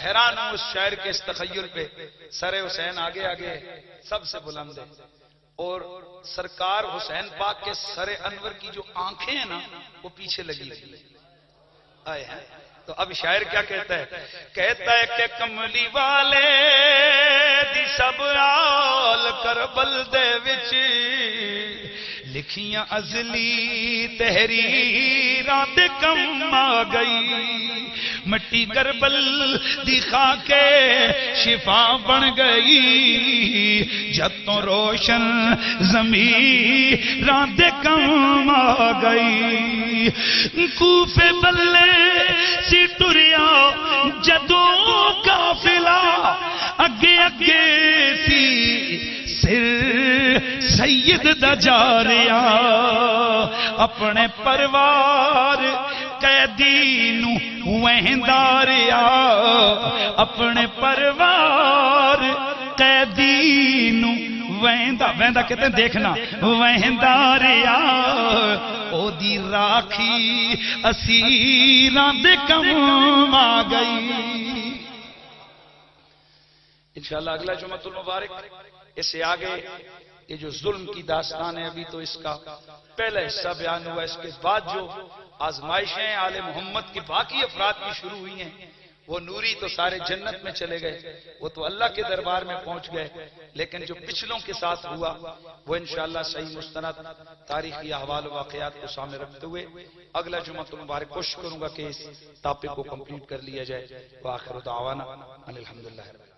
B: حیران ہوں اس شاعر کے اس تخیل پہ. سر حسین آگے آگے سب سے بلند ہے، اور سرکار حسین پاک کے سر انور کی جو آنکھیں ہیں نا وہ پیچھے لگی ہوئی آئے ہیں. تو اب شاعر کیا کہتا ہے؟ کہتا ہے کہ کملی والے دی سب آل کربل دے وچ لکھیاں ازلی تحریراں تے کم آ گئی، مٹی کربل دی خاک شفا بن گئی، جب تو روشن ضمیراں دے کم آ گئی. کوفے بلے سی ٹریا جدوں قافلہ اگے اگے سی سر سید دا جاریا، اپنے پروار قیدی نو وہنداریا، اپنے پروار قیدی نو وہندا وہندا کہتے ہیں دیکھنا وہنداریا، او دی راکھی اسیراں دے کم آ گئی. انشاءاللہ اگلا جمعۃ المبارک اس سے آگے یہ جو ظلم کی داستان ہے ابھی تو اس کا پہلا حصہ بیان ہوا، اس کے بعد جو آزمائشیں آل محمد کے باقی افراد کی شروع ہوئی ہیں، وہ نوری تو سارے جنت میں چلے گئے، وہ تو اللہ کے دربار میں پہنچ گئے، لیکن جو پچھلوں کے ساتھ ہوا وہ انشاءاللہ صحیح مستند تاریخی احوال و واقعات کو سامنے رکھتے ہوئے اگلا جمعۃ المبارک کوشش کروں گا کہ اس ٹاپک کو کمپلیٹ کر لیا جائے. وآخر دعوانا ان الحمدللہ.